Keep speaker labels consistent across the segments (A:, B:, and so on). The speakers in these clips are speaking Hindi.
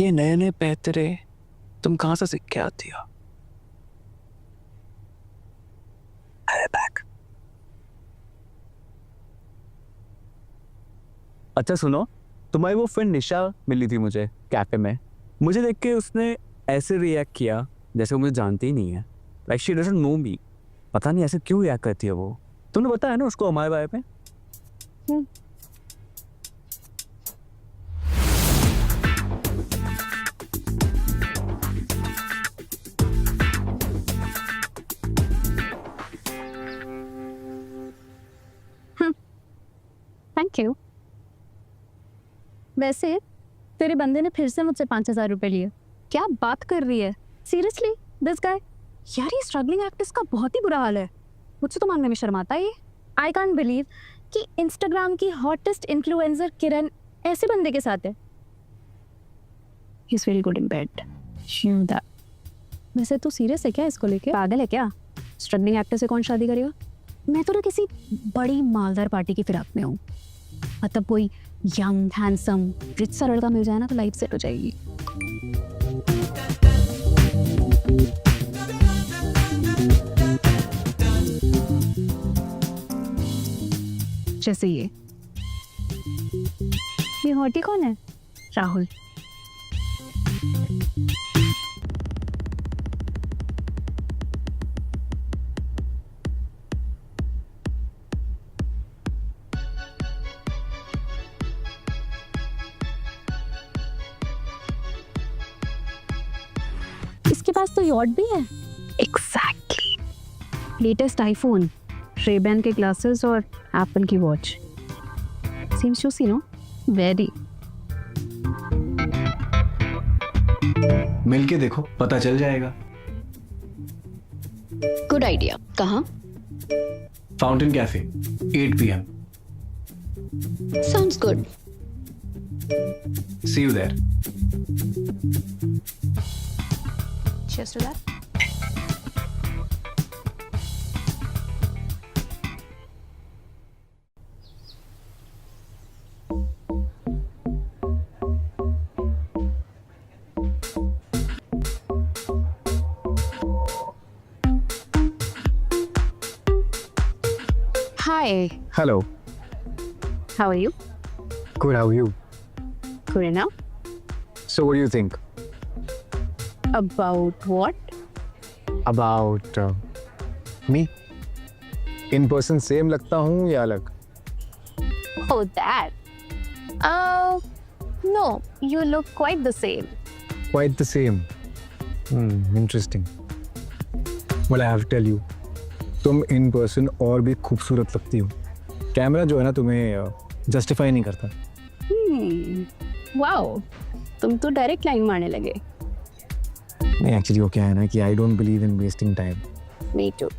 A: ये नए नए पैतरे तुम कहाँ से सीख के आती हो? बैक। अच्छा सुनो, तुम्हारी वो फ्रेंड निशा मिली थी मुझे कैफे में। मुझे देख के उसने ऐसे रिएक्ट किया जैसे वो मुझे जानती ही नहीं है। लाइक शी डजंट नो मी। पता नहीं ऐसे क्यों रिएक्ट करती है वो। तुमने बताया ना उसको हमारे बारे में।
B: Thank you. वैसे तेरे बंदे ने फिर से मुझसे 5,000 रुपए लिए। क्या बात कर रही है? Seriously this guy? यार ये स्ट्रगलिंग एक्ट्रेस का बहुत ही बुरा हाल है। मुझसे तो मांगने में शर्माता है ये। आई कांट बिलीव कि इंस्टाग्राम की हॉटेस्ट इन्फ्लुएंसर किरण ऐसे बंदे के साथ है। He is very good in bed. वैसे तू सीरियस है क्या इसको लेके? पागल है क्या? स्ट्रगलिंग एक्टर से कौन शादी करेगा? मैं तो ना किसी बड़ी मालदार पार्टी की फिराक में हूँ। मतलब कोई यंग हैंडसम रिच सा लड़का मिल जाए ना तो लाइफ सेट हो जाएगी। जैसे ये हॉटी कौन है? राहुल। इसके पास तो यॉट भी है। एग्जैक्टली। लेटेस्ट आईफोन, रेबैन के ग्लासेस और एप्पल की watch. Seems juicy no? Very.
C: मिलके देखो, पता चल जाएगा।
B: Good idea. कहाँ?
C: Fountain cafe 8 PM।
B: Sounds good.
C: See you there.
B: Cheers to that. Hi,
A: hello.
B: how are you?
A: Good, how are you?
B: Good enough.
A: So what do you think
B: About what?
A: About me? In person same लगता हूँ या अलग?
B: Oh, that. No, you look quite the same.
A: Quite the same. Interesting. Well, I have to tell you, तुम इन पर्सन और भी खूबसूरत लगती हो। कैमरा जो है ना तुम्हें जस्टिफाई नहीं करता।
B: Wow, तुम तो डायरेक्ट लाइन मारने लगे।
A: नहीं, एक्चुअली वो क्या है ना कि I don't believe in wasting time.
B: Me too.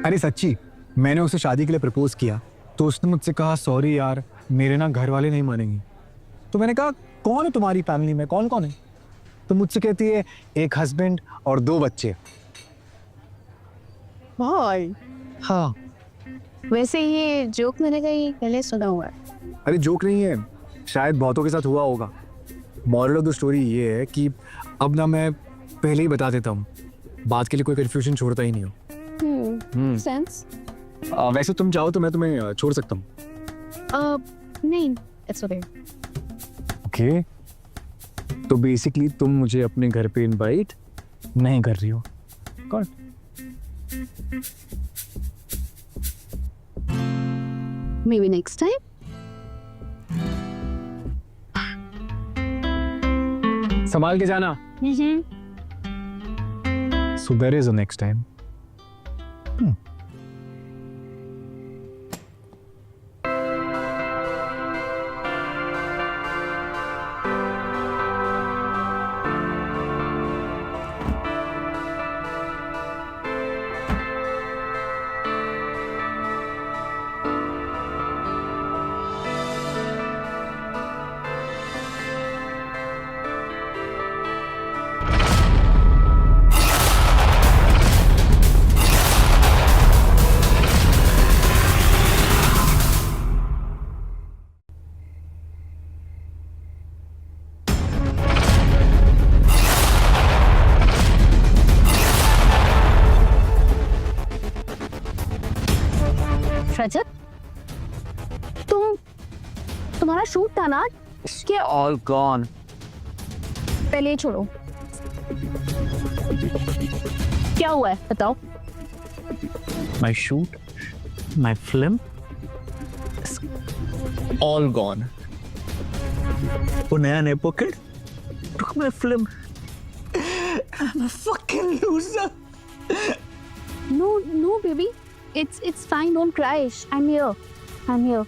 A: अरे सच्ची, मैंने उसे शादी के लिए प्रपोज किया तो उसने मुझसे कहा सॉरी यार, मेरे ना घर वाले नहीं मानेंगे। तो मैंने कहा कौन है तुम्हारी फैमिली में, कौन कौन है? तो मुझसे कहती है एक हस्बैंड और 2 बच्चे।
B: भाई।
A: हाँ।
B: वैसे ये जोक मैंने कहीं पहले सुना हुआ है।
A: अरे जोक नहीं है, शायद बहुतों के साथ हुआ होगा। मॉरल ऑफ द स्टोरी ये है कि अब ना मैं पहले ही बता देता हूँ, बात के लिए कोई कन्फ्यूजन छोड़ता ही नहीं हूँ।
B: सेंस?
A: वैसे तुम चाहो तो मैं तुम्हें छोड़ सकता हूँ।
B: नहीं, इट्स ओके।
A: ओके, तो बेसिकली तुम मुझे अपने घर पे इनवाइट नहीं कर रही हो। कौन?
B: Maybe next time.
A: संभाल के जाना। So there is a next time.
B: रजत, तुम्हारा शूट था ना?
A: इसके ऑल गॉन।
B: पहले ये छोड़ो, क्या हुआ है बताओ।
A: My shoot, my film, all gone. वो नया नेपोकेट, took my film. I'm a fucking loser.
B: No, baby. It's fine. Don't cry. I'm here.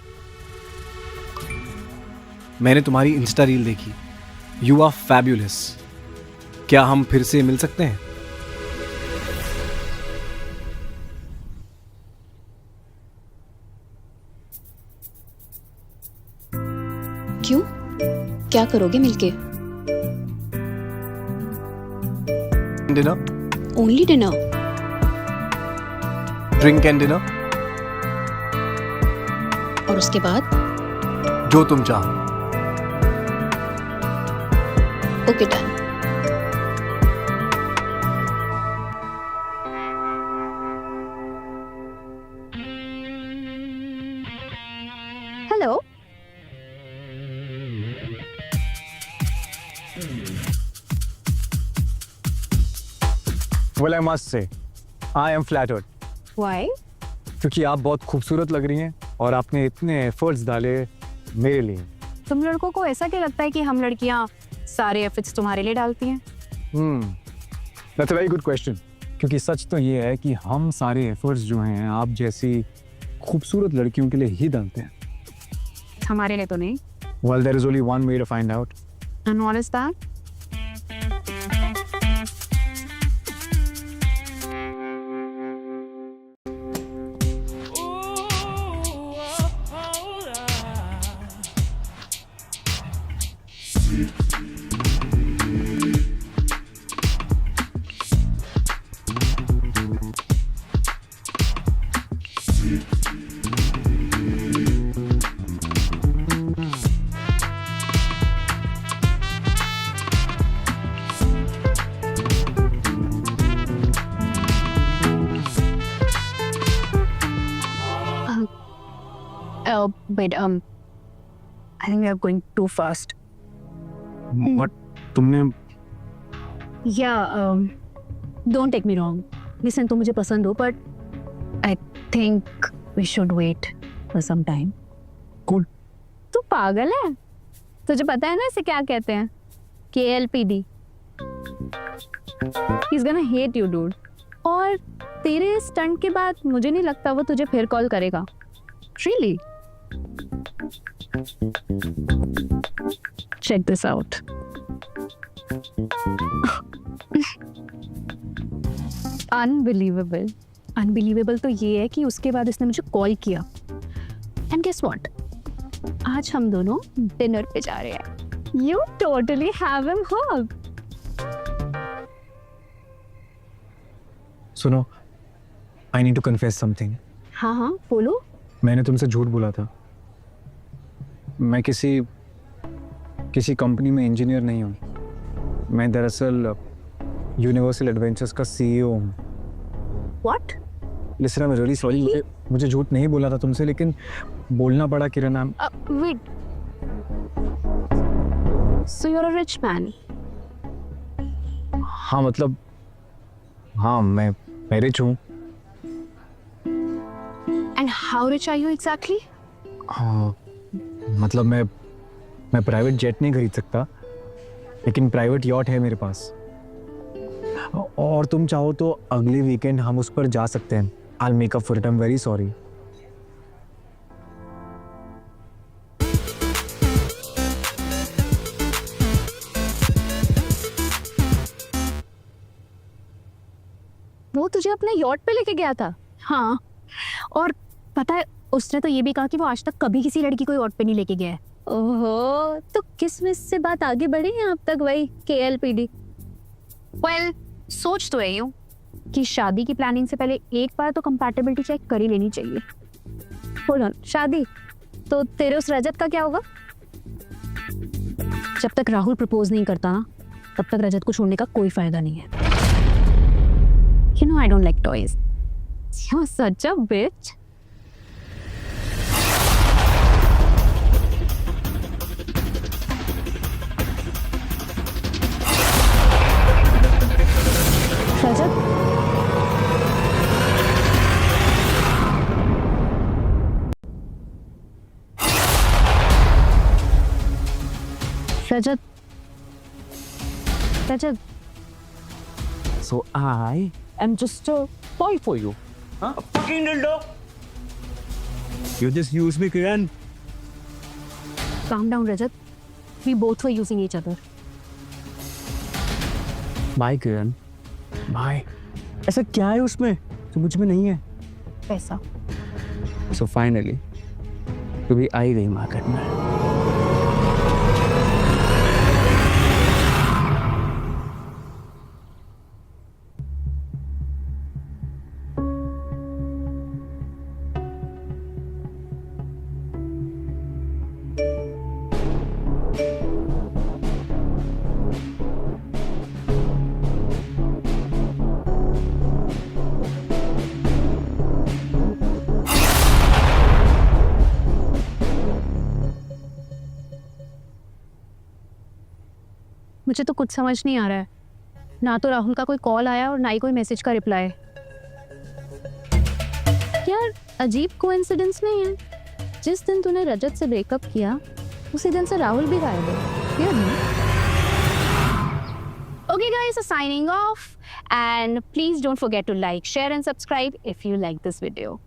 C: मैंने तुम्हारी इंस्टा रील देखी। You are fabulous. क्या हम फिर से मिल सकते हैं?
D: क्यों? क्या करोगे मिलके?
C: Dinner,
D: only dinner?
C: Drink and dinner,
D: और उसके बाद?
C: जो तुम चाहो।
D: Okay done.
B: Hello.
A: Well, I must say, I am flattered.
B: Why?
A: क्योंकि आप बहुत खूबसूरत लग रही हैं और आपने इतने एफर्ट्स डाले मेरे लिए।
B: तुम लड़कों को ऐसा क्या लगता है कि हम लड़कियां सारे एफर्ट्स तुम्हारे लिए डालती हैं?
A: That's a very good question. क्योंकि सच तो ये है कि हम सारे एफर्ट्स जो हैं आप जैसी खूबसूरत लड़कियों के लिए ही डालते हैं।
B: हमारे लिए तो नहीं।
A: Well, there is only one way to find out.
B: And what is that? Wait, I think we are going too fast.
A: What? तुमने
B: Yeah, don't take me wrong. Listen, तुम मुझे पसंद हो, but I think we should wait for some time.
A: Cool.
B: तू पागल है? तुझे पता है ना इसे क्या कहते हैं? KLPD. He's gonna hate you, dude. और तेरे स्टंट के बाद मुझे नहीं लगता वो तुझे फिर कॉल करेगा. Really? Check this out. Unbelievable. Unbelievable तो ये है कि उसके बाद इसने मुझे कॉल किया. And guess what? आज हम दोनों डिनर पे जा रहे हैं. You totally have him hooked.
A: सुनो, I need to confess something.
B: हाँ, बोलो.
A: मैंने तुमसे झूठ बोला था। मैं किसी कंपनी में इंजीनियर नहीं हूँ। मैं दरअसल यूनिवर्सल एडवेंचर्स का CEO हूँ।
B: What?
A: Listen, I am really sorry. मुझे झूठ नहीं बोला था तुमसे, लेकिन बोलना पड़ा किरण।
B: Wait. So you're a rich man?
A: हाँ, मतलब हाँ, मैं रिच हूँ।
B: And how rich are you exactly?
A: हाँ, मतलब मैं प्राइवेट जेट नहीं खरीद सकता, लेकिन प्राइवेट यॉट है मेरे पास। और तुम चाहो तो अगले वीकेंड हम उस पर जा सकते हैं। I'll make up for it. I'm very sorry.
B: वो तुझे अपने यॉट पे लेके गया था? हाँ, और पता है उसने तो ये भी कहा कि वो आज तक कभी किसी लड़की को यॉट पे नहीं लेके गया है। ओहो, तो किसमिस से बात आगे बढ़ी है अब तक वही KLPD। Well, सोच तो है यूं कि शादी की प्लानिंग से पहले एक बार तो कंपैटिबिलिटी चेक कर ही लेनी चाहिए। होल्ड ऑन, शादी तो तेरे उस रजत का क्या होगा? जब तक राहुल प्रपोज नहीं करता ना, तब तक रजत को छोड़ने का कोई फायदा नहीं है। You know I don't like toys. You're such a bitch. Rajat Rajat
E: So I am just a boy for you. Huh? A fucking dildo. You just use me, Kiran.
B: calm down Rajat, we both were using each other.
E: Bye, Kiran. Bye. ऐसा क्या है उसमें जो मुझ में नहीं है?
B: पैसा।
E: So finally, तू भी आई गई मार्केट में.
B: मुझे तो कुछ समझ नहीं आ रहा है, ना तो राहुल का कोई कॉल आया और ना ही कोई मैसेज का रिप्लाई। यार अजीब कोइंसिडेंस नहीं है, जिस दिन तूने रजत से ब्रेकअप किया उसी दिन से राहुल भी गायब है। Okay guys, signing off and please don't forget to like, share and subscribe if you like this video.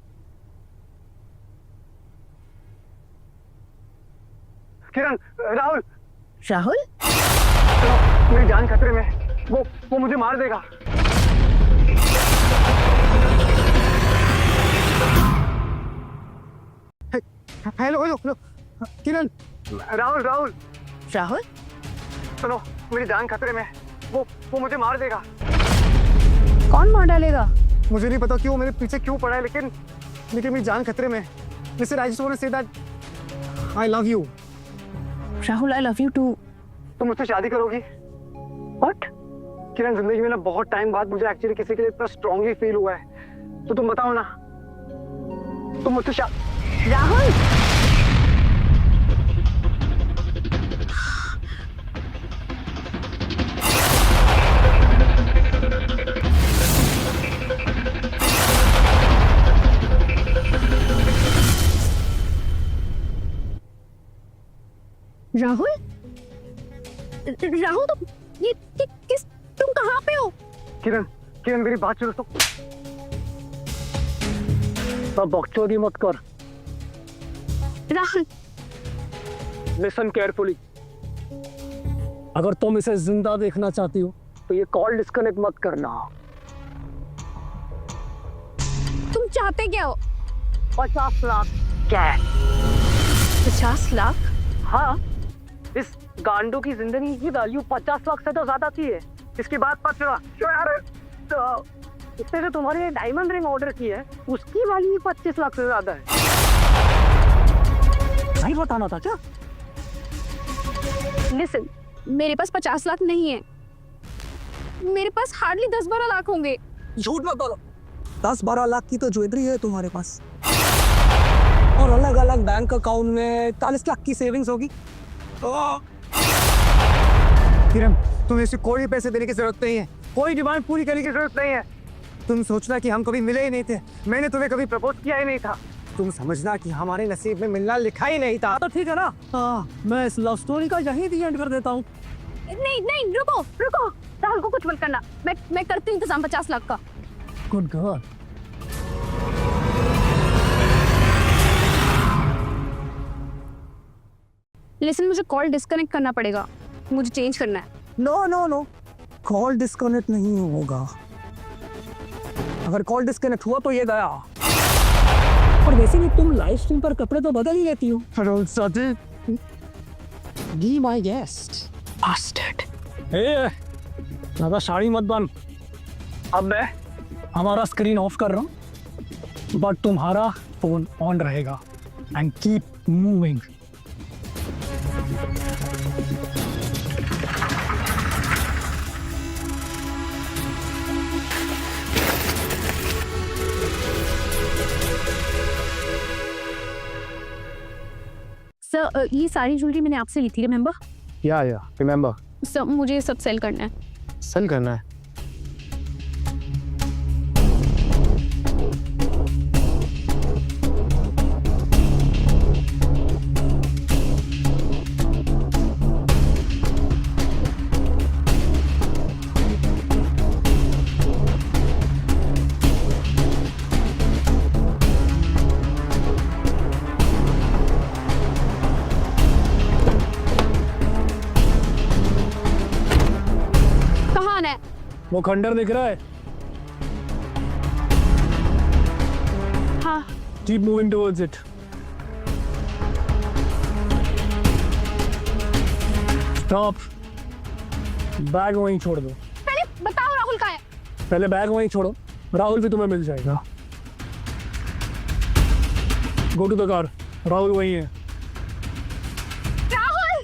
A: Kiran, Rahul
B: Rahul
A: मेरी जान खतरे में, वो मुझे मार देगा। Hello hello hello Kiran, Rahul Rahul
B: Rahul
A: सुनो, मेरी जान खतरे में, वो मुझे मार देगा।
B: कौन मार डालेगा?
A: मुझे नहीं पता क्यों मेरे पीछे क्यों पड़ा है, लेकिन मेरी जान खतरे में। Listen, I just want to say that I love you.
B: Rahul I love you too.
A: तुम मुझसे शादी करोगी?
B: व्हाट?
A: किरण, जिंदगी में ना बहुत टाइम बाद मुझे एक्चुअली किसी के लिए इतना स्ट्रांगली फील हुआ है, तो तुम बताओ ना, तुम मुझसे
B: राहुल राहुल राहुल तुम ये किस, तुम कहाँ पे हो?
A: किरण, किरण मेरी बात सुनो तो। बकचोदी मत कर।
B: राहुल
A: लिसन केयरफुली, अगर तुम इसे जिंदा देखना चाहती हो तो ये कॉल डिस्कनेक्ट मत करना।
B: तुम चाहते क्या हो?
A: 50 लाख कैश।
B: 50 लाख?
A: हाँ, इस गांडू की जिंदगी की वैल्यू 50 लाख से तो ज्यादा थी है। इसकी बात मत सुना। क्यों यार, तो इसने जो तुम्हारी डायमंड रिंग ऑर्डर की है उसकी वैल्यू 25 लाख से ज्यादा है। नहीं बताना था क्या?
B: लिसन, मेरे पास 50 लाख नहीं है, मेरे पास हार्डली 10-12 लाख होंगे।
F: झूठ मत बोलो। 10-12 लाख की तो ज्वेलरी है तुम्हारे पास, और अलग अलग बैंक अकाउंट में 40 लाख की सेविंग्स होगी।
A: किरण, तुम्हें ऐसे कोई पैसे देने की जरूरत नहीं है, कोई डिमांड पूरी करने की जरूरत नहीं है। तुम सोचना कि हम कभी मिले ही नहीं थे, मैंने तुम्हें कभी प्रपोज किया ही नहीं था। तुम समझना कि हमारे नसीब में मिलना लिखा ही नहीं था।
F: तो ठीक है ना, मैं इस लव स्टोरी का यहीं दी एंड कर देता हूँ।
B: नहीं नहीं, रुको रुको, राहुल को कुछ मत करना, मैं करती हूँ इंतजाम 50 लाख का।
F: Good girl.
B: लिसन, मुझे कॉल डिस्कनेक्ट करना पड़ेगा, मुझे चेंज करना है।
F: No no no, call disconnect नहीं होगा। अगर कॉल डिस्कनेक्ट हुआ तो ये गया। और वैसे भी तुम लाइव स्ट्रीम पर कपड़े तो बदल ही लेती हो।
A: राहुल साथी,
F: बी माय गेस्ट।
B: बास्टर्ड।
F: ज्यादा साड़ी मत बन। अब मैं हमारा स्क्रीन ऑफ कर रहा हूँ, बट तुम्हारा फोन ऑन रहेगा। And keep moving.
B: सर, ये सारी ज्वेलरी मैंने आपसे ली थी, रिमेंबर?
A: या रिमेंबर।
B: सर, मुझे ये सब सेल करना है।
A: सेल करना है?
F: वो खंडर दिख रहा है?
B: हाँ
F: Keep moving towards it. Stop. Bag वहीं छोड़ दो।
B: पहले बताओ राहुल कहाँ है?
F: पहले बैग वहीं छोड़ो, राहुल भी तुम्हें मिल जाएगा। Go to the car, Rahul वहीं है।
B: राहुल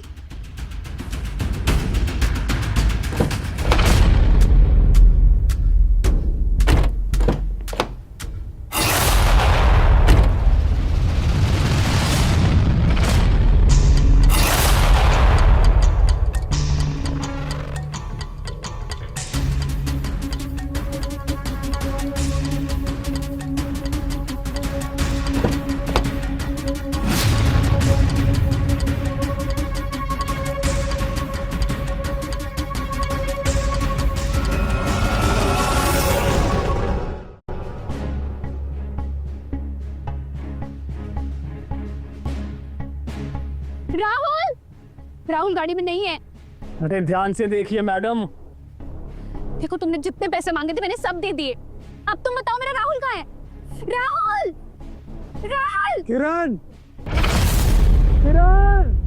B: राहुल राहुल गाड़ी में नहीं है।
F: अरे ध्यान से देखिए मैडम।
B: देखो तुमने जितने पैसे मांगे थे मैंने सब दे दिए। अब तुम बताओ मेरा राहुल कहाँ है? राहुल राहुल
F: किरण, किरण।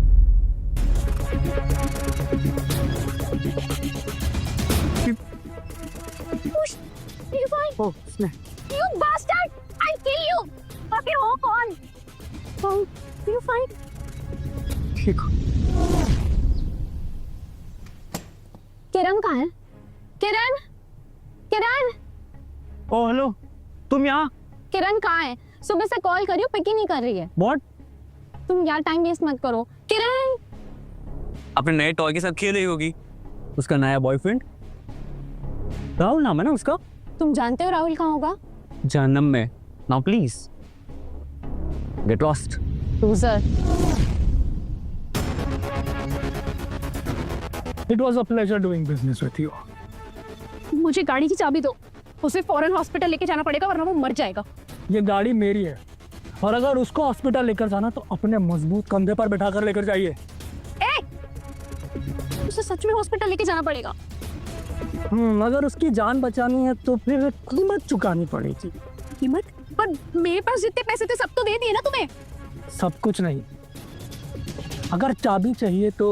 B: You fine?
F: ओ, उसने
B: You bastard! I'll kill you! Okay, हो कौन? Oh, you fine?
F: ठीक।
B: किरण कहाँ है? किरण किरण
F: ओ हेलो, तुम यहाँ?
B: किरण कहाँ है? सुबह से कॉल करी हूँ, पिक ही नहीं कर रही है।
F: What?
B: तुम यार टाइम वेस्ट मत करो। किरण
E: अपने नए टॉय के साथ खेल रही होगी। उसका नया बॉयफ्रेंड राहुल नाम है ना उसका।
B: तुम जानते हो राहुल कहाँ होगा?
E: जहन्नम में। Now please get lost.
B: Loser.
F: It was a pleasure doing business with you.
B: मुझे गाड़ी की चाबी दो, उसे फौरन हॉस्पिटल लेके जाना पड़ेगा वरना वो मर जाएगा।
F: ये गाड़ी मेरी है और अगर उसको हॉस्पिटल लेकर जाना तो अपने मजबूत कंधे पर बैठाकर लेकर जाइए।
B: उसे सच में हॉस्पिटल लेके जाना पड़ेगा।
F: अगर उसकी जान बचानी है तो फिर कीमत चुकानी पड़ेगी।
B: कीमत? पर मेरे पास जितने पैसे थे सब तो दे दिए ना तुम्हें।
F: सब कुछ नहीं, अगर चाबी चाहिए तो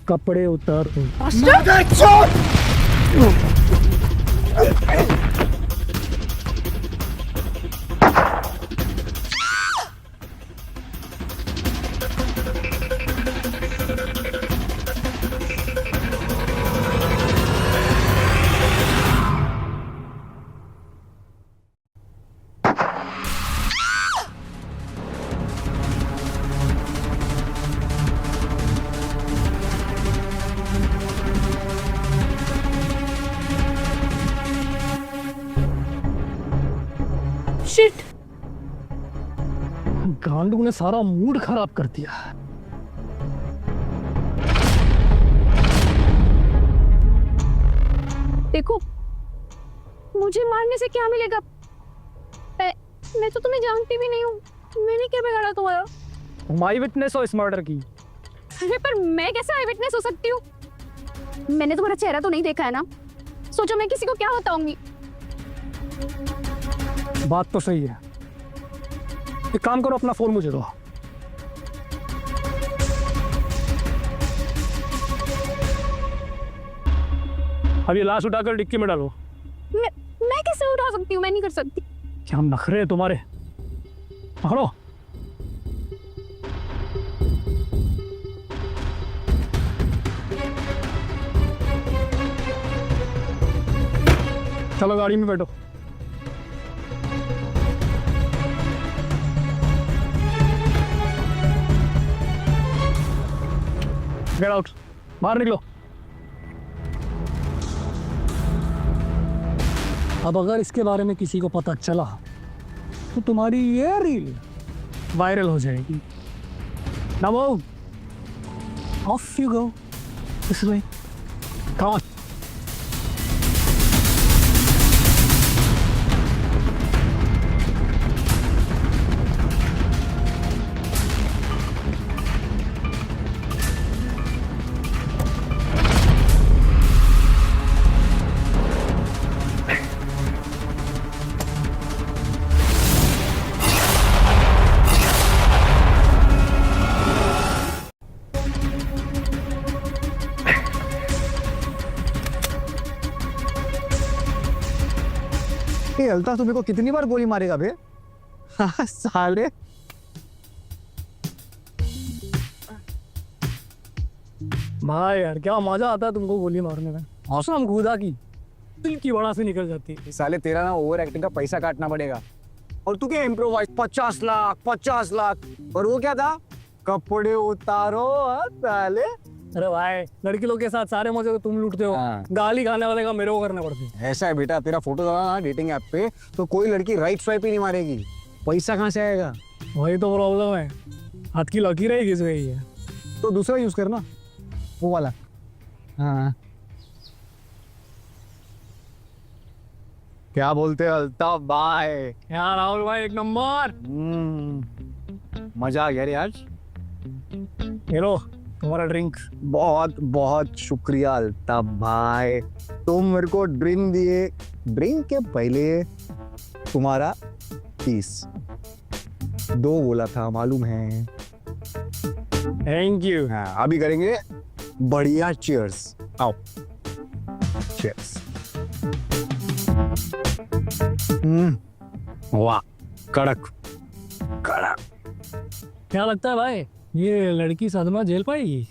F: कपड़े उतार।
B: शिट,
F: गांडू ने सारा मूड खराब कर दिया।
B: देखो मुझे मारने से क्या मिलेगा? मैं तो तुम्हें जानती भी नहीं हूँ। मैंने क्या बिगाड़ा तुम्हारा?
F: तुम आई विटनेस हो इस मर्डर की।
B: अरे पर मैं कैसे आई विटनेस हो सकती हूँ? मैंने तुम्हारा चेहरा तो नहीं देखा है ना, सोचो मैं किसी को क्या बताऊंगी।
F: बात तो सही है। एक काम करो, अपना फोन मुझे दो। अब ये लाश उठाकर डिक्की में डालो।
B: मैं कैसे उठा सकती हूँ? मैं नहीं कर सकती।
F: क्या नखरे हैं तुम्हारे। पकड़ो। चलो गाड़ी में बैठो। गेट आउट, बाहर निकलो। अब अगर इसके बारे में किसी को पता चला तो तुम्हारी ये रील वायरल हो जाएगी। Now off you go. This way. Come on.
A: ये अल्ताफ तुम्हें को कितनी बार गोली मारेगा बे? हाँ साले।
F: भाई यार क्या मजा आता है तुमको गोली मारने में। हौसला खुदा की दिल की बड़ा से निकल जाती है।
A: साले तेरा ना ओवर एक्टिंग का पैसा काटना पड़ेगा। और तू क्या इम्प्रोवाइज 50 लाख और वो क्या था? कपड़े उतारो साले।
F: अरे भाई लड़की लोग के साथ सारे मजे तो तुम लूटते हो,
A: हाँ।
F: गाली खाने वाले का मेरे को करने पड़ते हैं।
A: ऐसा है बेटा, तेरा फोटो डाला ना डेटिंग ऐप पे तो कोई लड़की राइट स्वाइप ही नहीं मारेगी। पैसा कहाँ से आएगा?
F: वही तो प्रॉब्लम है, हाथ की लकीर ही घिस गई है।
A: तो दूसरा यूज करना, वो वाला। हाँ क्या बोलते हैं अल्ताफ भाई?
F: यार राहुल भाई एक नंबर।
A: मजा आ गया रे आज।
F: ये लो तुम्हारा ड्रिंक।
A: बहुत बहुत शुक्रिया अल्ताफ भाई, तुम मेरे को ड्रिंक दिए। ड्रिंक के पहले तुम्हारा पीस 2 बोला था, मालूम है?
F: Thank you.
A: हाँ अभी करेंगे बढ़िया चीयर्स। आओ चीयर्स। वाह कड़क कड़क।
F: क्या लगता है भाई ये लड़की सदमा झेल पाएगी?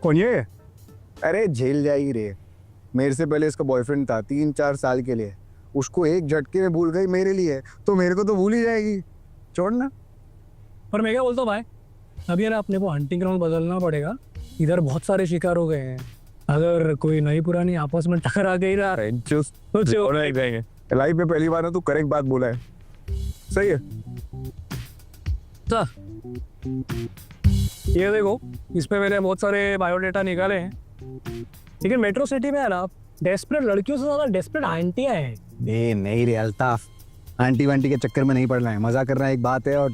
A: कौन ये? अरे झेल जाएगी रे। मेरे से पहले इसका बॉयफ्रेंड था 3-4 साल के लिए, उसको एक झटके में भूल गई मेरे लिए, तो मेरे को तो भूल ही जाएगी। छोड़ना।
F: पर मैं क्या बोलता हूँ भाई, अभी यार अपने को हंटिंग ग्राउंड बदलना पड़ेगा। इधर बहुत सारे शिकार हो गए हैं, अगर कोई नई पुरानी आपस में टकरा गई ना
A: लाइफ में पहली बार ना तू करेक्ट बात बोला है। सही है।
F: ये देखो इस पे मैंने बहुत सारे बायोडेटा निकाले हैं, लेकिन मेट्रो सिटी में है ना डेस्परेट लड़कियों से ज्यादा डेस्परेट आंटियां हैं।
A: नहीं रे अल्ताफ, आंटी वांटी के चक्कर में नहीं पड़ना है। मजा करना एक बात है और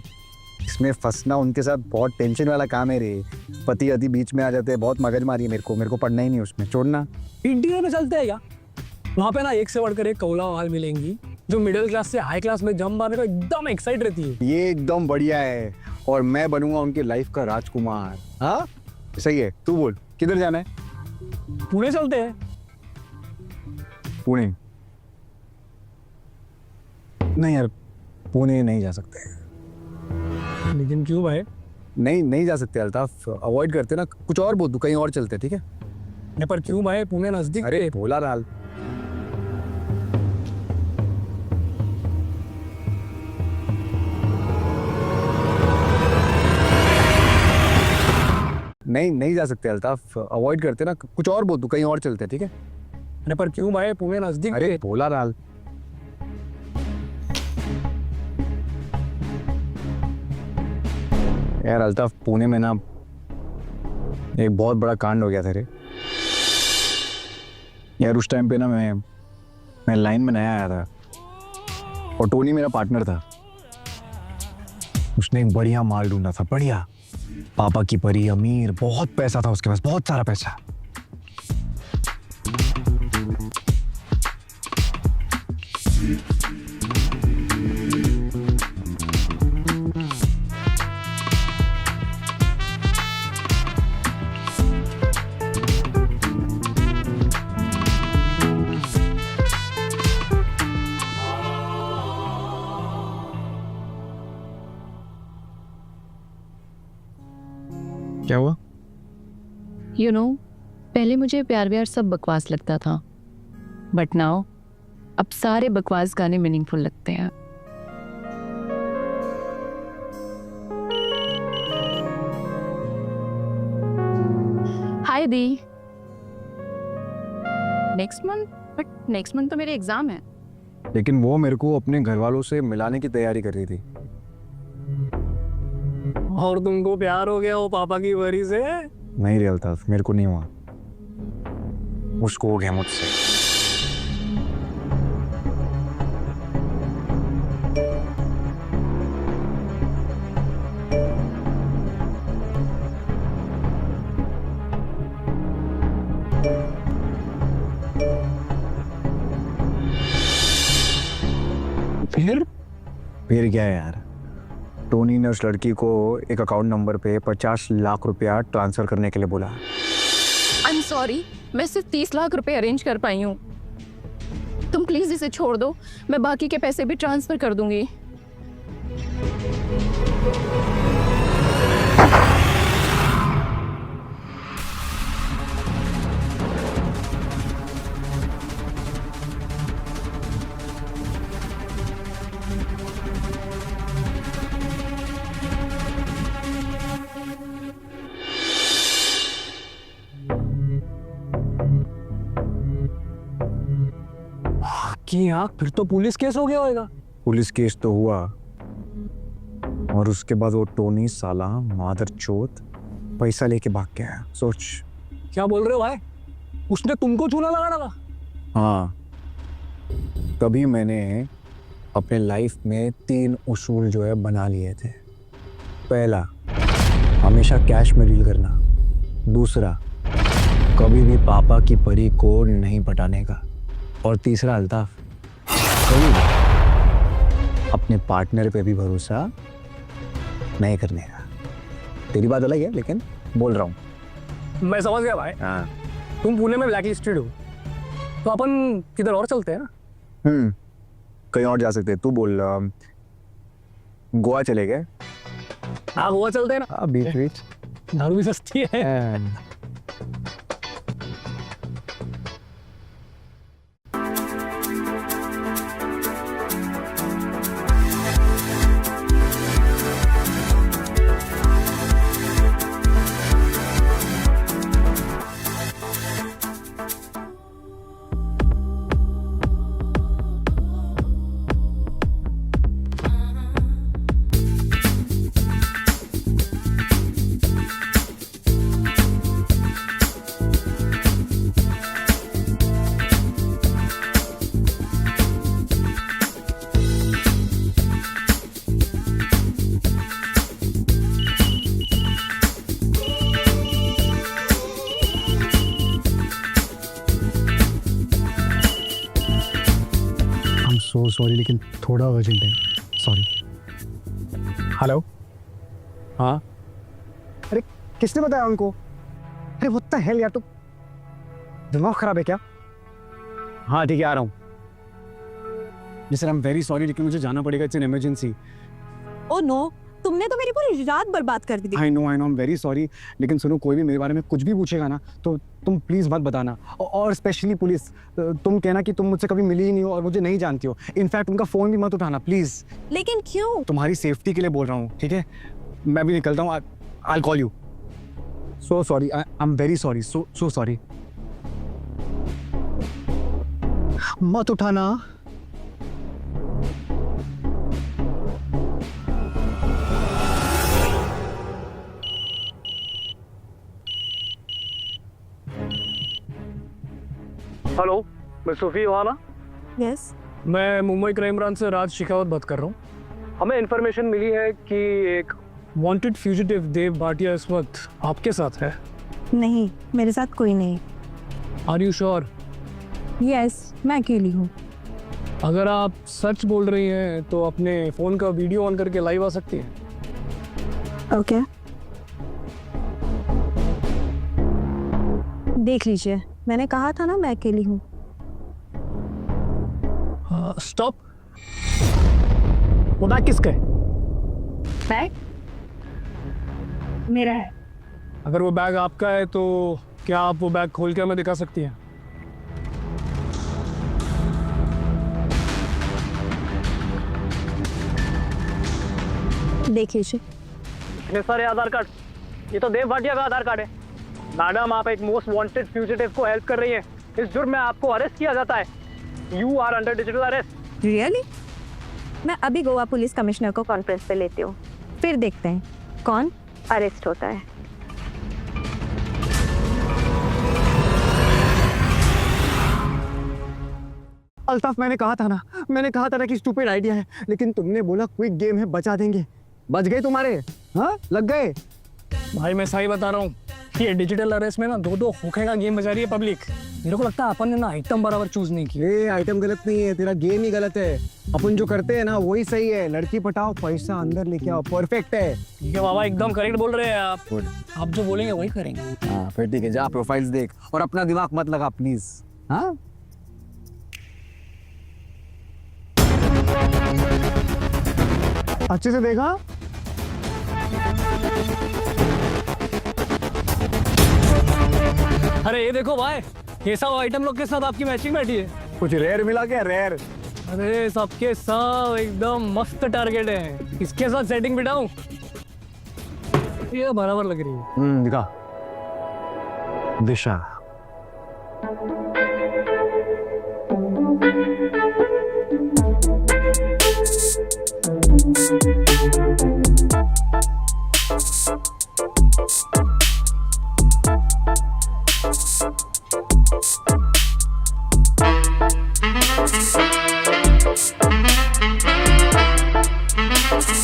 A: इसमें फंसना उनके साथ बहुत टेंशन वाला काम है रे। पति अति बीच में आ जाते हैं, बहुत मगजमारी है मेरे को पढ़ना ही नहीं उसमें। छोड़ना।
F: इंटीरियर में चलते हैं क्या? वहाँ पे ना एक से बढ़कर एक कौला वाल मिलेंगी जो मिडिल क्लास से हाई क्लास में जंप मारने को एकदम एक्साइट रहती है।
A: ये एकदम बढ़िया है और मैं बनूंगा उनकी लाइफ का राजकुमार। हाँ सही है। तू बोल किधर जाना है?
F: पुणे चलते हैं।
A: पुणे? नहीं यार, पुणे नहीं जा सकते।
F: लेकिन क्यों भाई?
A: नहीं जा सकते अल्ताफ, अवॉइड करते ना। कुछ और बोल, तू कहीं और चलते। ठीक है?
F: नहीं पर क्यों भाई, पुणे नजदीक।
A: अरे बोला ना। नहीं जा सकते अल्ताफ, अवॉइड करते ना। कुछ और बोल, तू कहीं और चलते। ठीक है?
F: नहीं पर क्यों भाई, पुणे नजदीक।
A: अरे बोला ना। यार अल्ताफ, पुणे में ना एक बहुत बड़ा कांड हो गया था रे यार। उस टाइम पे ना मैं लाइन में नया आया था और टोनी मेरा पार्टनर था। उसने एक बढ़िया माल ढूंढा था, बढ़िया, पापा की परी, अमीर, बहुत पैसा था उसके पास, बहुत सारा पैसा। क्या हुआ?
G: You know, पहले मुझे प्यार व्यार सब बकवास लगता था, बट नाउ अब सारे बकवास गाने मीनिंगफुल लगते हैं। हाय दी। नेक्स्ट मंथ तो मेरे एग्जाम है।
A: लेकिन वो मेरे को अपने घर वालों से मिलाने की तैयारी कर रही थी।
F: और तुमको प्यार हो गया वो पापा की वरी से?
A: नहीं रे अल्ताफ, मेरे को नहीं हुआ, उसको हो गया मुझसे। फिर क्या है यार, टोनी ने उस लड़की को एक अकाउंट नंबर पे 50 लाख रुपया ट्रांसफर करने के लिए बोला।
G: आई एम सॉरी, मैं सिर्फ 30 लाख रुपए अरेंज कर पाई हूँ। तुम प्लीज इसे छोड़ दो, मैं बाकी के पैसे भी ट्रांसफर कर दूंगी।
F: कि हाँ, फिर तो पुलिस केस हो गया होगा।
A: पुलिस केस तो हुआ, और उसके बाद वो टोनी साला मादर चोत पैसा लेके भाग गया। सोच।
F: क्या बोल रहे हो भाई? उसने तुमको चूना लगा डाला?
A: हाँ, तभी मैंने अपने लाइफ में 3 उसूल जो है बना लिए थे। पहला, हमेशा कैश में डील करना। दूसरा, कभी भी पापा की परी को नहीं पटाने का। और तीसरा अल्ताफ, कभी भी अपने पार्टनर पे भी भरोसा नहीं करने का। तेरी बात अलग है, लेकिन बोल रहा हूँ।
F: मैं समझ गया भाई।
A: हाँ।
F: तुम पुणे में ब्लैक लिस्टेड हो, तो अपन किधर और चलते हैं ना?
A: कहीं और जा सकते हैं। तू बोल, गोवा चले गए?
F: हाँ, गोवा चलते हैं ना।
A: हाँ, बीच बीच।
F: दारू भी सस्ती है।
A: सो सॉरी, लेकिन थोड़ा अर्जेंट है। सॉरी। हेलो। हाँ। अरे किसने बताया उनको? अरे व्हाट द हेल यार, तो दिमाग खराब है क्या? हाँ ठीक है, आ रहा हूँ। Sir, I am very sorry, लेकिन मुझे जाना पड़ेगा। It's an emergency.
H: Oh no, तुमने तो मेरी पूरी रात बर्बाद कर दी।
A: I know, I am very sorry, लेकिन सुनो, कोई भी मेरे बारे में कुछ भी पूछेगा ना, तो तुम प्लीज़ मत बताना। और स्पेशली पुलिस, तुम कहना कि तुम मुझसे कभी मिली ही नहीं हो और मुझे नहीं जानती हो। इनफैक्ट उनका फ़ोन भी मत उठाना प्लीज़।
H: लेकिन क्यों?
A: तुम्हारी सेफ्टी के लिए बोल रहा हूँ, ठीक है? मैं भी निकलता हूँ। I call you. So sorry, I am very sorry, so sorry. मत उठाना।
F: हेलो, मैं सूफी ओहाना।
H: यस।
F: मैं मुंबई क्राइम ब्रांच से राज शेखावत बात कर रहा हूँ। हमें इन्फॉर्मेशन मिली है कि एक वांटेड फ्यूजिटिव देव भाटिया इस वक्त आपके साथ है।
H: नहीं, मेरे साथ कोई नहीं।
F: Are you sure?
H: यस, मैं अकेली हूँ।
F: अगर आप सच बोल रही हैं तो अपने फ़ोन का वीडियो ऑन करके लाइव आ सकती हैं।
H: ओके, देख लीजिए, मैंने कहा था ना मैं अकेली हूँ।
F: स्टॉप। वो बैग किसका है?
H: बैग मेरा है।
F: अगर वो बैग आपका है तो क्या आप वो बैग खोल के हमें दिखा सकती हैं?
H: देख लीजिए।
F: इतने सारे आधार कार्ड, ये तो देव भाटिया का आधार कार्ड है। मैडम, आप एक मोस्ट वांटेड फ्यूजिटिव को हेल्प कर रही हैं। इस जुर्म में आपको अरेस्ट किया जाता है। You are under digital arrest.
H: Really? मैं अभी गोवा पुलिस कमिश्नर को कॉन्फ्रेंस पे लेती हूँ, फिर देखते हैं कौन अरेस्ट होता है।
A: अल्ताफ, मैंने कहा था ना कि स्टूपिड आइडिया है, लेकिन तुमने बोला क्विक गेम है, बचा देंगे। बच गए तुम्हारे? हाँ, लग गए।
F: भाई मैं सही बता रहा हूँ, ये डिजिटल अरेस्ट में ना दो होखे का गेम बजा रही है पब्लिक। मेरे को लगता है अपन ने ना आइटम बराबर चूज नहीं की।
A: ये आइटम गलत नहीं है, तेरा गेम ही गलत है। अपन जो करते हैं ना वही सही है। लड़की पटाओ, पैसा अंदर लेके आओ, परफेक्ट है।
F: ठीक है बाबा, एकदम करेक्ट बोल रहे हैं आप। आप जो बोलेंगे वही करेंगे।
A: हाँ फिर ठीक है, जा प्रोफाइल्स देख और अपना दिमाग मत लगा प्लीज। हाँ अच्छे से देखा?
F: अरे ये देखो भाई, ये सब आइटम लोग के साथ आपकी मैचिंग बैठी है।
A: कुछ रेयर मिला क्या? रेयर?
F: अरे सबके सब एकदम मस्त टारगेट है। इसके साथ सेटिंग बिठाऊं? ये बराबर लग रही है।
A: दिखा। दिशा।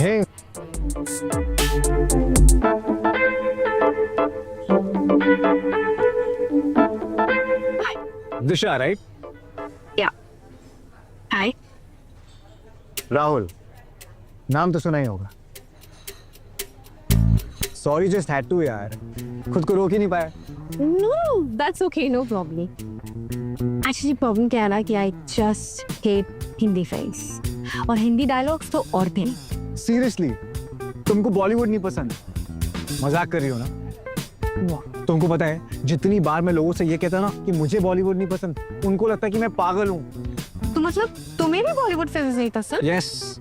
A: Hey. दिशा, राइट?
D: हाय।
A: राहुल, नाम तो सुना ही होगा। सॉरी, जस्ट हैड टू यार, खुद को रोक ही नहीं पाया।
H: No, that's okay, no problem. Actually, problem क्या है ना कि I just hate Hindi films और हिंदी डायलॉग्स तो और थे।
A: सीरियसली, तुमको बॉलीवुड नहीं पसंद? मजाक कर रही हो ना? तुमको पता है जितनी बार मैं लोगों से ये कहता ना कि मुझे बॉलीवुड नहीं पसंद, उनको लगता है कि मैं पागल हूँ।
H: तो मतलब तुम्हें भी बॉलीवुड फिल्म्स नहीं पसंद?
A: यस,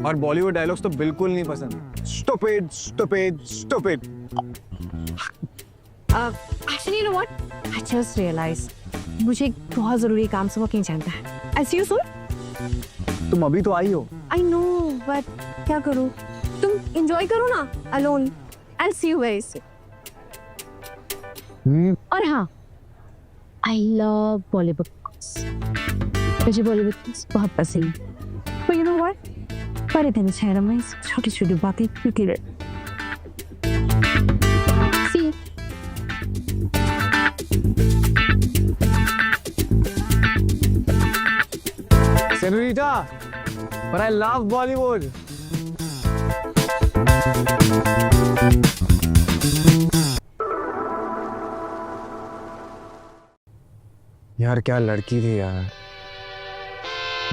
A: और बॉलीवुड डायलॉग्स तो बिल्कुल नहीं पसंद। Stupid stupid stupid.
H: Actually, you know what? I just realized मुझे एक बहुत जरूरी काम से वो कहीं जाना है। I see you soon.
A: तुम अभी तो आई हो।
H: I know, but क्या करूँ? तुम enjoy करो ना alone. I'll see you very soon. और हाँ, I love Bollywood. मुझे बॉलीवुड बहुत पसंद है। But you know what? बड़े दिन से मैं छोटी छोटी बातें क्योंकि See you.
A: Senorita, but I love Bollywood. यार क्या लड़की थी यार।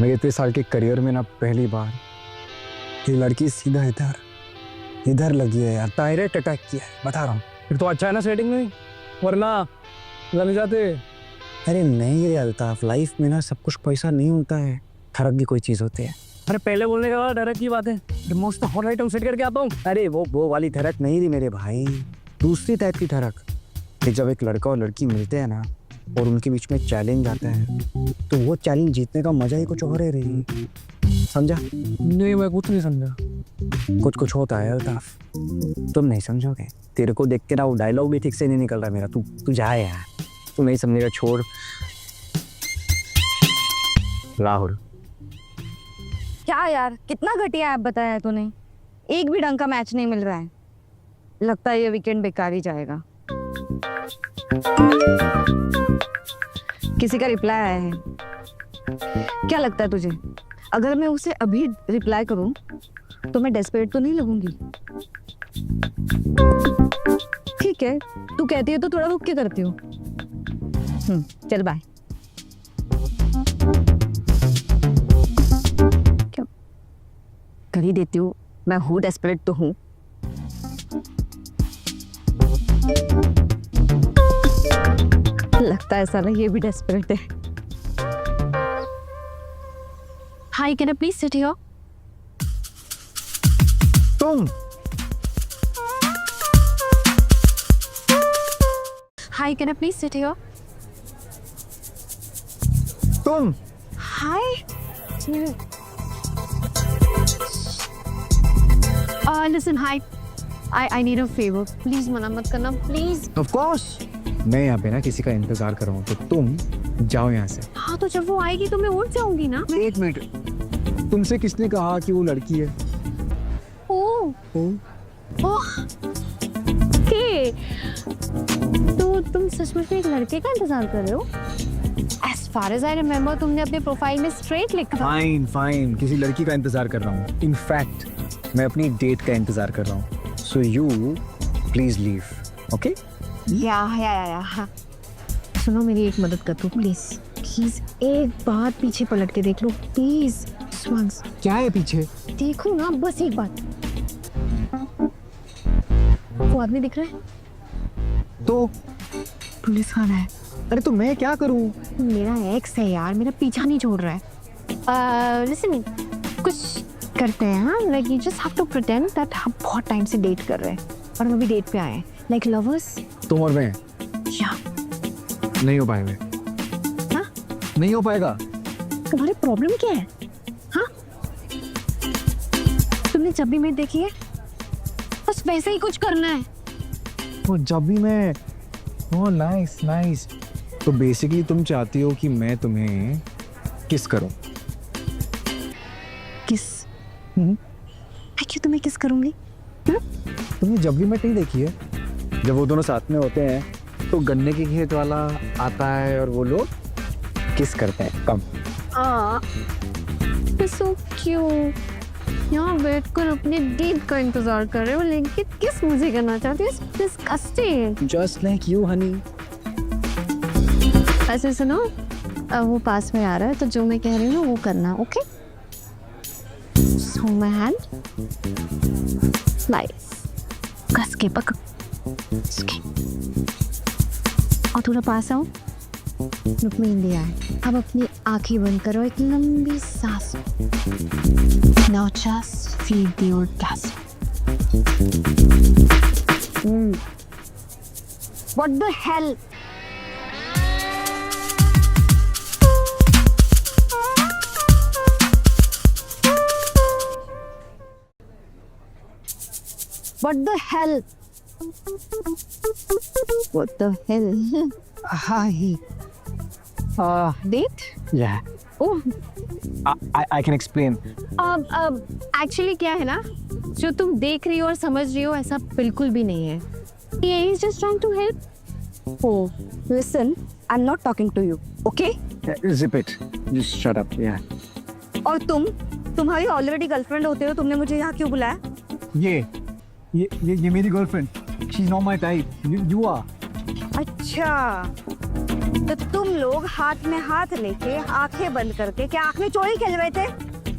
A: मेरे इतने साल के करियर में ना पहली बार ये लड़की सीधा इधर लगी है यार। डायरेक्ट अटैक किया है, बता रहा हूँ।
F: फिर तो अच्छा है ना सेटिंग नहीं, वरना लग जाते।
A: अरे नहीं रे अल्ताफ, लाइफ में ना सब कुछ पैसा नहीं होता है, फर्क भी कोई चीज़ होती है।
F: अरे पहले बोलने के बाद डायरेक्ट की बात है। मोस्ट हॉट आइटम सेट करके आता हूँ।
A: अरे वो वाली थरक नहीं थी मेरे भाई, दूसरी टाइप की थरक। कि जब एक लड़का और लड़की मिलते हैं ना और उनके बीच में चैलेंज आता है तो वो चैलेंज जीतने का मजा ही कुछ और है रे। समझा?
F: नहीं, मैं कुछ नहीं समझा।
A: कुछ होता है अल्ताफ, तुम नहीं समझोगे। तेरे को देख के ना वो डायलॉग भी ठीक से नहीं निकल रहा मेरा। तू जा यार, तू नहीं समझेगा, छोड़। राहुल,
H: क्या यार, कितना घटिया ऐप बताया है तूने। एक भी ढंग का मैच नहीं मिल रहा है। लगता है ये वीकेंड बेकार ही जाएगा। किसी का रिप्लाई आया है। क्या लगता है तुझे, अगर मैं उसे अभी रिप्लाई करूं तो मैं डेस्परेट तो नहीं लगूंगी? ठीक है, तू कहती है तो थोड़ा रुक के करती हूँ। चल बाय। क्या कर ही देती हूँ, मैं हूँ डेस्परेट तो हूँ। लगता है साला ये भी डेस्परेट है। Hi, can I please sit here?
A: तुम
H: hi, can I please sit here?
A: तुम
H: hi. Listen, hi, I need a favour. Please मना मत करना, प्लीज।
A: ऑफ कोर्स, मैं यहाँ पे ना किसी का इंतजार कर रहा हूँ, तो तुम जाओ यहाँ से।
H: हाँ, तो जब वो आएगी तो मैं उठ जाऊंगी ना।
A: एक मिनट, तुमसे किसने कहा कि वो लड़की है?
H: ओके, तो तुम सचमुच में एक लड़के का इंतजार कर रहे हो? As far as I remember, तुमने अपने प्रोफाइल में स्ट्रेट लिखा था।
A: फाइन, किसी लड़की का इंतजार कर रहा हूँ। इनफैक्ट मैं अपनी डेट का इंतजार कर रहा हूँ। So you please leave, okay?
H: या। सुनो, मेरी एक मदद कर दो प्लीज। प्लीज एक बार पीछे पलट के देख लो, प्लीज।
B: Just once.
A: क्या है पीछे?
B: देखो ना बस एक बात। वो आदमी दिख रहा है?
A: तो
B: पुलिस वाला है।
A: अरे तो मैं क्या करूं?
B: मेरा एक्स है यार, मेरा पीछा नहीं छोड़ रहा है। लिसन, कुछ करते हैं हाँ, like you just have to pretend that हम बहुत टाइम से डेट कर रहे हैं और हम अभी डेट पे आए हैं, लाइक लवर्स।
A: तुम और मैं
B: या
A: नहीं हो पाएंगे।
B: हाँ?
A: नहीं हो पाएगा।
B: तुम्हारी प्रॉब्लम क्या है? हाँ? तुमने जब भी मैं देखी है बस वैसे ही कुछ करना है।
A: वो जब भी मैं ओह नाइस नाइस। तो बेसिकली तुम चाहती हो कि मैं तुम्हें किस करूं?
B: किस? मैं क्यों तुम्हें किस करूंगी?
A: तुमने जब भी मैं नहीं देखी है, जब वो दोनों साथ में होते हैं तो गन्ने के खेत वाला आता है और वो लोग किस करते हैं। कम
B: सो क्यूट। यहाँ बैठकर अपने डेट का इंतजार कर रहे हो लेकिन किस मुझे करना चाहती हो? Disgusting.
A: Just like you Honey.
B: ऐसे सुनो, वो पास में आ रहा है तो जो मैं कह रही हूँ वो करना, okay? Hold my hand. Nice. कस के पकड़। Okay. और थोड़ा पास आओ। रुक में इंडिया है। अब अपनी आंखें बंद करो, एक लंबी सांस। Now just feel the orgasm. What the hell? What the hell? What the hell?
A: Hi.
B: Date?
A: Yeah.
B: Oh,
A: I can explain.
B: अब एक्चुअली क्या है ना, जो तुम देख रही हो और समझ रही हो ऐसा बिल्कुल भी नहीं है। He is just trying to help. Oh, listen, I'm not talking to you, okay?
A: Zip it. Just shut up. Yeah.
B: और तुम्हारी ऑलरेडी गर्लफ्रेंड होते हो, तुमने मुझे यहाँ क्यों बुलाया?
A: ये मेरी girlfriend. She's not my type. You are.
B: अच्छा, तो तुम लोग हाथ में हाथ लेके आंखें बंद करके क्या आंख में चोरी खेल रहे थे?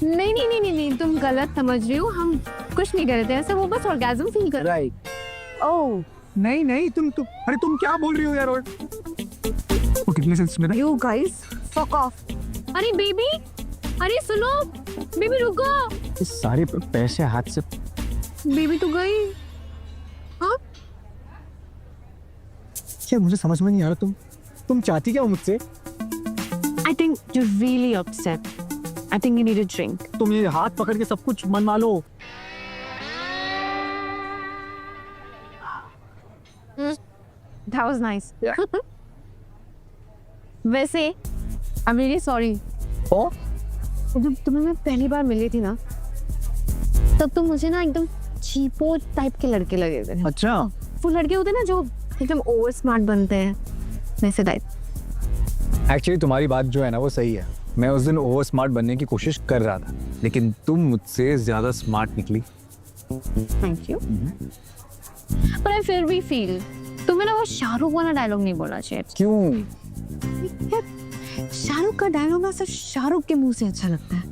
B: नहीं, तुम गलत समझ रही हो। हम कुछ नहीं कर रहे थे ऐसा, वो बस ऑर्गेज़म फील कर।
A: Right.
B: ओह,
A: नहीं तुम अरे तुम क्या बोल रही हो यार? और वो कितने सेंस में था?
B: You guys fuck off. अरे बेबी, अरे सुनो, बेबी रुको।
A: ये सारे पैसे हाथ से।
B: बेबी तो गई। हाँ?
A: क्या मुझे समझ में नहीं आ रहा, तुम चाहती क्या हो मुझसे?
B: I think you're really upset. I think you need a drink.
A: तुम ये हाथ पकड़ के सब कुछ मनवा लो।
B: That was nice. वैसे I'm really sorry.
A: ओ?
B: जब तुम्हें मैं पहली बार मिली थी ना, तब तुम मुझे ना एकदम चीपो टाइप के लड़के लगे थे।
A: अच्छा।
B: वो लड़के होते हैं ना जो एकदम ओवर स्मार्ट बनते हैं, वैसे टाइप।
A: एक्चुअली तुम्हारी बात जो है ना वो सही है। मैं उस दिन ओवर स्मार्ट बनने की कोशिश कर रहा था, लेकिन तुम मुझसे ज्यादा स्मार्ट निकली।
B: Thank you. पर आई फिर भी फील तुम्हें ना वो शाहरुख वाला डायलॉग नहीं बोलना चाहिए।
A: क्यों?
B: यार, शाहरुख का डायलॉग ना सिर्फ शाहरुख के मुंह से अच्छा लगता है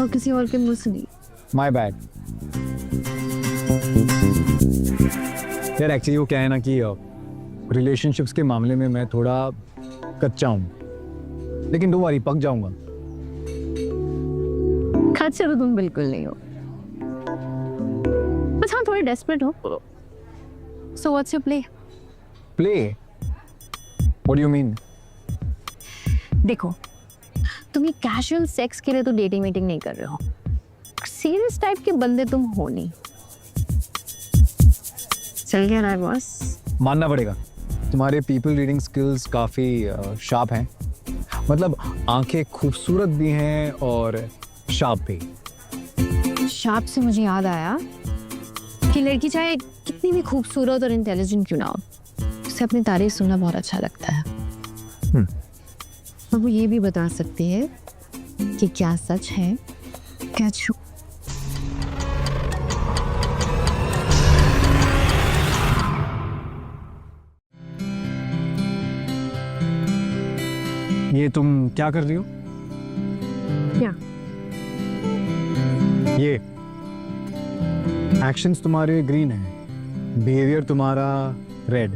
B: और किसी और के मुंह से नहीं।
A: My bad. यार एक्चुअली वो क्या है ना कि रिलेशनशिप्स के मामले में मैं थोड़ा कच्चा हूँ, लेकिन दो बारी पक जाऊंगा।
B: कच्चे तो तुम बिल्कुल नहीं हो, बस हाँ थोड़े डेस्परेट हो। So what's your play?
A: Play? What do you mean?
B: देखो, तुम ये कैजुअल सेक्स के लिए तो डेटिंग मीटिंग नहीं कर रहे हो, सीरियस टाइप के बंदे तुम हो नहीं। चल गया ना बॉस?
A: मानना पड़ेगा, तुम्हारे पीपल रीडिंग स्किल्स काफ़ी शार्प हैं। मतलब आंखें खूबसूरत भी हैं और शार्प भी।
B: शार्प से मुझे याद आया कि लड़की चाहे कितनी भी खूबसूरत और इंटेलिजेंट क्यों ना हो, उसे अपनी तारीफ सुनना बहुत अच्छा लगता है। और वो ये भी बता सकती है कि क्या सच है क्या झूठ।
A: ये तुम क्या कर रही हो?
B: क्या?
A: ये एक्शंस तुम्हारे ग्रीन है, बिहेवियर तुम्हारा रेड।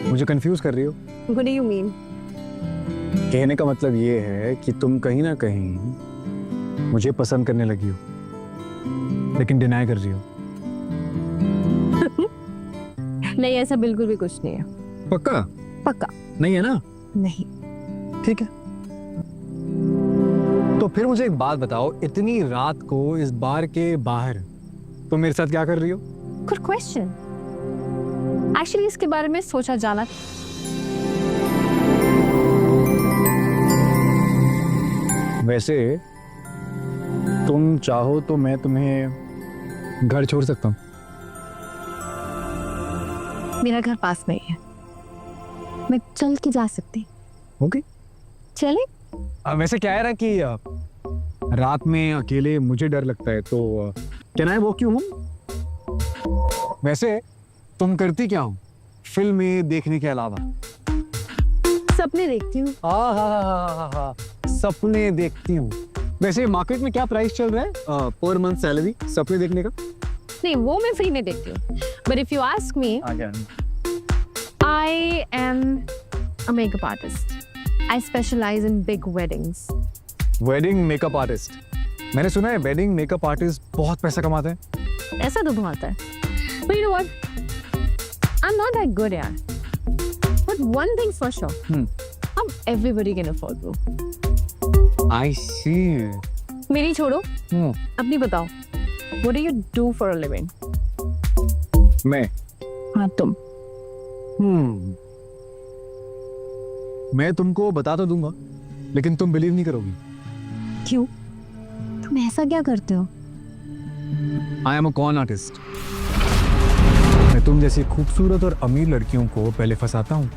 A: मुझे कंफ्यूज कर रही हो।
B: What do you mean?
A: कहने का मतलब ये है कि तुम कहीं ना कहीं मुझे पसंद करने लगी हो, लेकिन डिनाई कर रही हो।
B: नहीं, ऐसा बिल्कुल भी कुछ नहीं है।
A: पक्का?
B: पक्का
A: नहीं है ना?
B: नहीं।
A: ठीक है। तो फिर मुझे एक बात बताओ, इतनी रात को इस बार के बाहर तुम मेरे साथ क्या कर रही हो?
B: Good question. Actually इसके बारे में सोचा जाना।
A: वैसे तुम चाहो तो मैं तुम्हें घर छोड़ सकता हूँ।
B: मेरा घर पास में ही है, मैं चल के जा सकती।
A: ओके।
B: चले?
A: वैसे क्या है ना कि रात में अकेले मुझे डर लगता है, तो can I walk you home? वैसे तुम करती क्या हो फिल्में देखने के अलावा?
B: सपने देखती हूँ।
A: हाँ, सपने देखती हूँ। वैसे मार्केट में क्या प्राइस चल रहा है पर मंथ सैलरी सपने देखने का?
B: नहीं, वो मैं फ्री में देखती हूँ। But if you ask me, I am a makeup artist. I specialize in big weddings.
A: Wedding makeup artist. मैंने सुना है वेडिंग मेकअप आर्टिस्ट बहुत पैसा कमाते हैं।
B: ऐसा तो बहुत है। But you know what? I'm not that good, यार। But one thing for sure, हम everybody can afford to.
A: I see.
B: मेरी छोड़ो, अपनी बताओ। What do you do for a living?
A: मैं
B: हाँ, तुम।
A: मैं तुमको बता तो दूंगा, लेकिन तुम बिलीव नहीं करोगी।
B: क्यों? तुम ऐसा क्या करते हो?
A: I am a con artist. मैं तुम जैसी खूबसूरत और अमीर लड़कियों को पहले फंसाता हूँ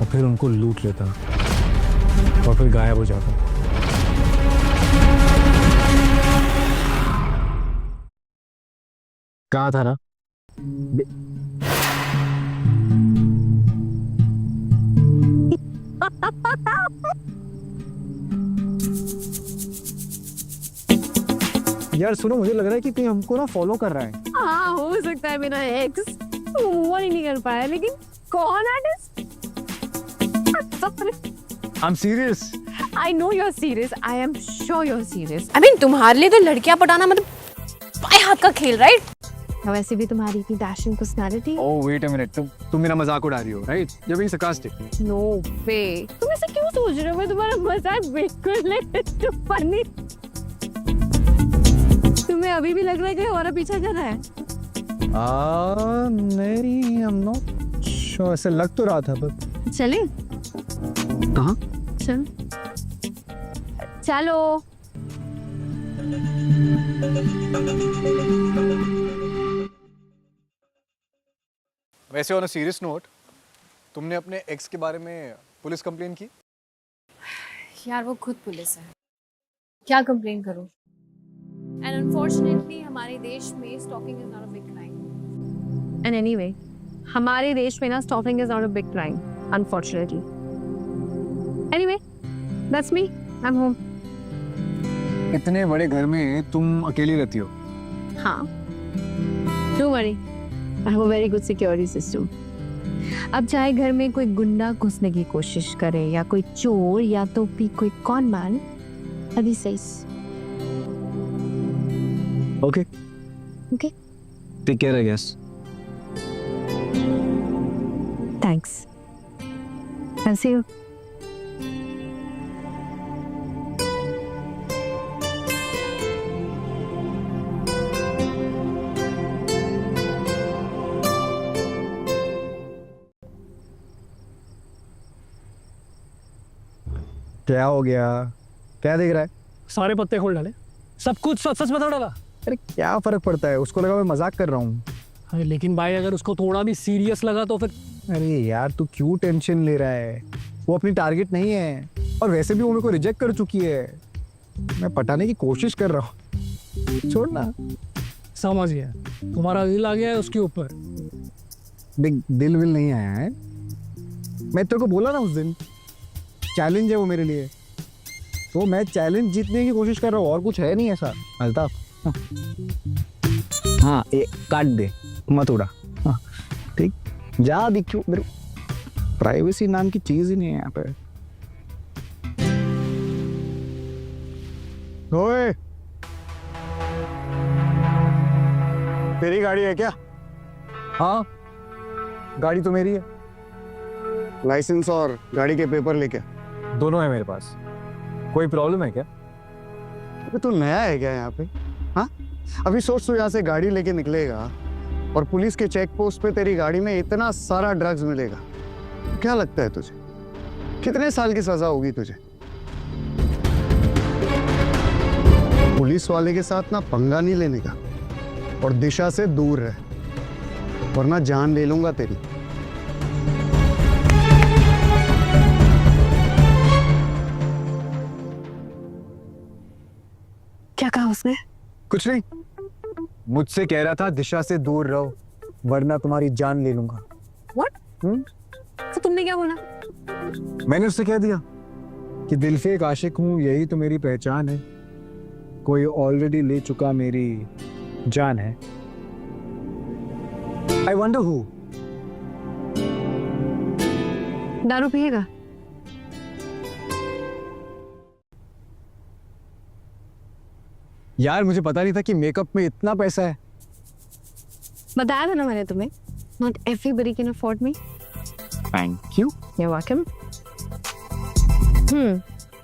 A: और फिर उनको लूट लेता हूँ और फिर गायब हो जाता हूँ। कहा था ना? यार सुनो, मुझे लग रहा है कि कोई हमको ना फॉलो कर रहा है।
B: हाँ, हो सकता है मेरा एक्स मूव ऑन ही नहीं कर पाया, लेकिन कौन artist?
A: I'm serious.
B: I know you're serious. I am sure you're serious.
I: I mean, तुम्हारे लिए तो लड़कियां पटाना मतलब बाएं हाथ का खेल, राइट?
B: वैसे भी तुम्हारी इतनी dashing personality.
A: Oh wait a minute, तुम मेरा मजाक उड़ा रही हो, right? You're being sarcastic.
B: No way. तुम ऐसा क्यों सोच रहे हो? मैं तुम्हारा मजाक बिल्कुल नहीं। तुम फनी। तुम्हें अभी भी लग रहा है कि हमारा पीछा कर रहा है?
A: नहीं, I'm not sure. ऐसे लग तो रहा था पर।
B: चले?
A: कहाँ?
B: चल। चलो।
A: वैसे ऑन अ सीरियस नोट, तुमने अपने एक्स के बारे में पुलिस कंप्लेन की?
I: यार वो खुद पुलिस है, क्या कंप्लेन करूं?
B: And unfortunately हमारे देश में stalking is not a big crime. And anyway, हमारे देश में ना stalking is not a big crime, unfortunately. Anyway, that's me. I'm home.
A: इतने बड़े घर में तुम अकेली रहती हो?
B: हाँ। Don't worry, I have a very good security system. अब चाहे घर में कोई गुंडा घुसने की कोशिश करे या कोई चोर या तो भी कोई कॉन मैन, अभी सही।
A: Okay.
B: Okay.
C: Take care, I guess.
B: Thanks. I'll see you.
A: क्या हो गया? क्या देख रहा है?
F: सारे पत्ते खोल डाले, सब कुछ सच सच बता डाला।
A: अरे क्या फर्क पड़ता है, उसको लगा मैं मजाक कर रहा हूँ।
F: अरे लेकिन भाई अगर उसको थोड़ा भी सीरियस लगा तो फिर।
A: अरे यार तू क्यों टेंशन ले रहा है? वो अपनी टारगेट नहीं है और वैसे भी वो मेरे को रिजेक्ट कर चुकी है। मैं पटाने की कोशिश कर रहा हूँ, छोड़ ना।
F: समझ गया, तुम्हारा दिल आ गया है उसके ऊपर।
A: देख, दिल विल नहीं आया है, मैं तेरे को बोला ना उस दिन, चैलेंज है वो मेरे लिए। तो मैं चैलेंज जीतने की कोशिश कर रहा हूँ, और कुछ है नहीं ऐसा अल्ताफ। हाँ एक काट दे, मत उड़ा। हाँ ठीक, जा दिखो, मेरे प्राइवेसी नाम की चीज ही नहीं है यहाँ पे। ओए, तेरी गाड़ी है क्या? हाँ गाड़ी तो मेरी है।
J: लाइसेंस और गाड़ी के पेपर लेके।
A: दोनों है मेरे पास। कोई प्रॉब्लम है क्या?
J: अबे तू नया है क्या यहाँ पे? हाँ, अभी सोच तू यहाँ से गाड़ी लेके निकलेगा और पुलिस के चेक पोस्ट पे तेरी गाड़ी में इतना सारा ड्रग्स मिलेगा। क्या लगता है तुझे कितने साल की सजा होगी तुझे? पुलिस वाले के साथ ना पंगा नहीं लेने का और दिशा से दूर रह, वरना जान ले लूंगा तेरी।
H: क्या कहा उसने?
A: कुछ नहीं, मुझसे कह रहा था दिशा से दूर रहो वरना तुम्हारी जान ले लूंगा।
H: What? तो तुमने क्या बोला?
A: मैंने उससे कह दिया कि दिल से एक आशिक हूं, यही तो मेरी पहचान है। कोई ऑलरेडी ले चुका मेरी जान है। I wonder who.
H: दारू पिएगा?
A: यार मुझे पता नहीं था कि मेकअप में इतना पैसा है।
H: बताया था ना मैंने तुम्हें, not everybody can afford me.
A: Thank you.
H: You're welcome.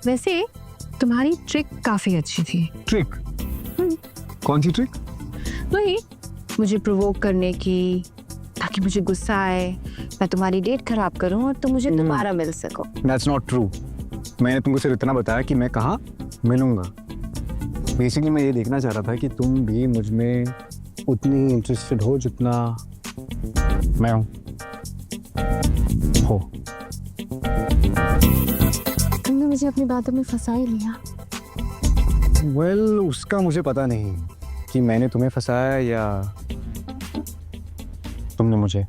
H: वैसे तुम्हारी ट्रिक काफी अच्छी थी।
A: ट्रिक? कौन सी ट्रिक?
H: वही मुझे प्रोवोक करने की, ताकि मुझे गुस्सा आए, मैं तुम्हारी डेट खराब करूं और तुम मुझे दोबारा मिल सको।
A: That's not true. मैंने तुमको सिर्फ इतना बताया कि मैं कहाँ मिलूंगा। बेसिकली मैं ये देखना चाह रहा था कि तुम भी मुझ में उतनी इंटरेस्टेड हो जितना मैं हूँ। हो।
H: तुमने मुझे अपनी बातों में फंसा ही लिया।
A: Well, उसका मुझे पता नहीं कि मैंने तुम्हें फंसाया या तुमने मुझे।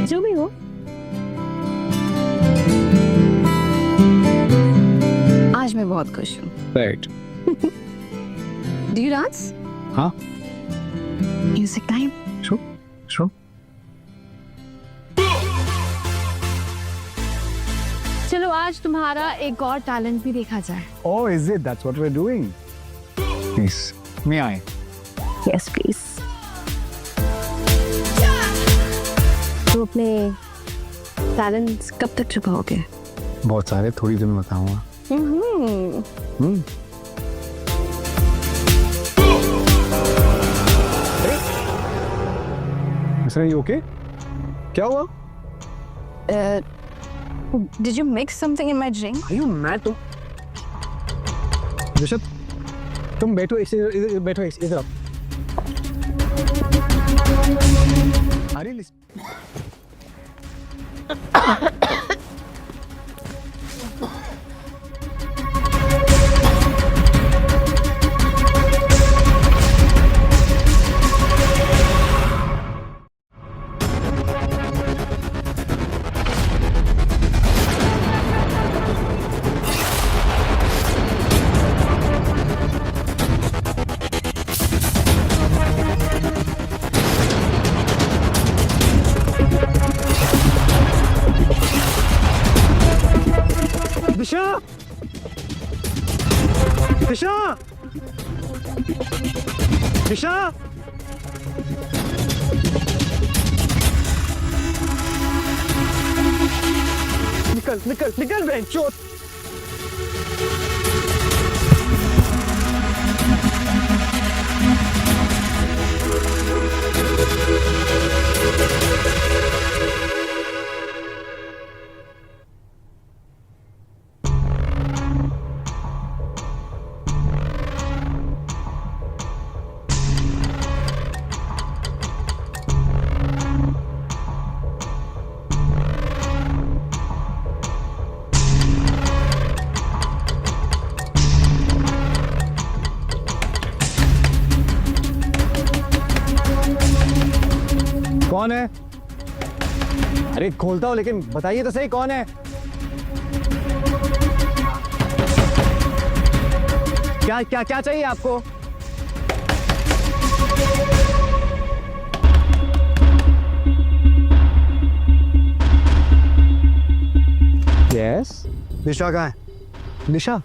H: जो भी हो, आज मैं बहुत खुश हूँ।
A: Right.
H: Do you dance?
A: हाँ।
H: Music time.
A: Sure.
H: चलो आज तुम्हारा एक और टैलेंट भी देखा जाए।
A: Oh, is it? That's what we're doing. Please, may I?
H: Yes, please. तो अपने टैलेंट्स कब तक छुपाओगे?
A: बहुत सारे, थोड़ी देर में बताऊंगा। Mister, you okay? क्या हुआ?
H: Did you mix something in my drink?
A: Are you mad? Rishabh, तुम बैठो, बैठो इधर आओ। अरे दिशा, दिशा, दिशा, निकल निकल निकल बहन चोट। कौन है? अरे खोलता हूँ, लेकिन बताइए तो सही कौन है? क्या क्या क्या चाहिए आपको? यस।
J: दिशा कहाँ है?
A: निशा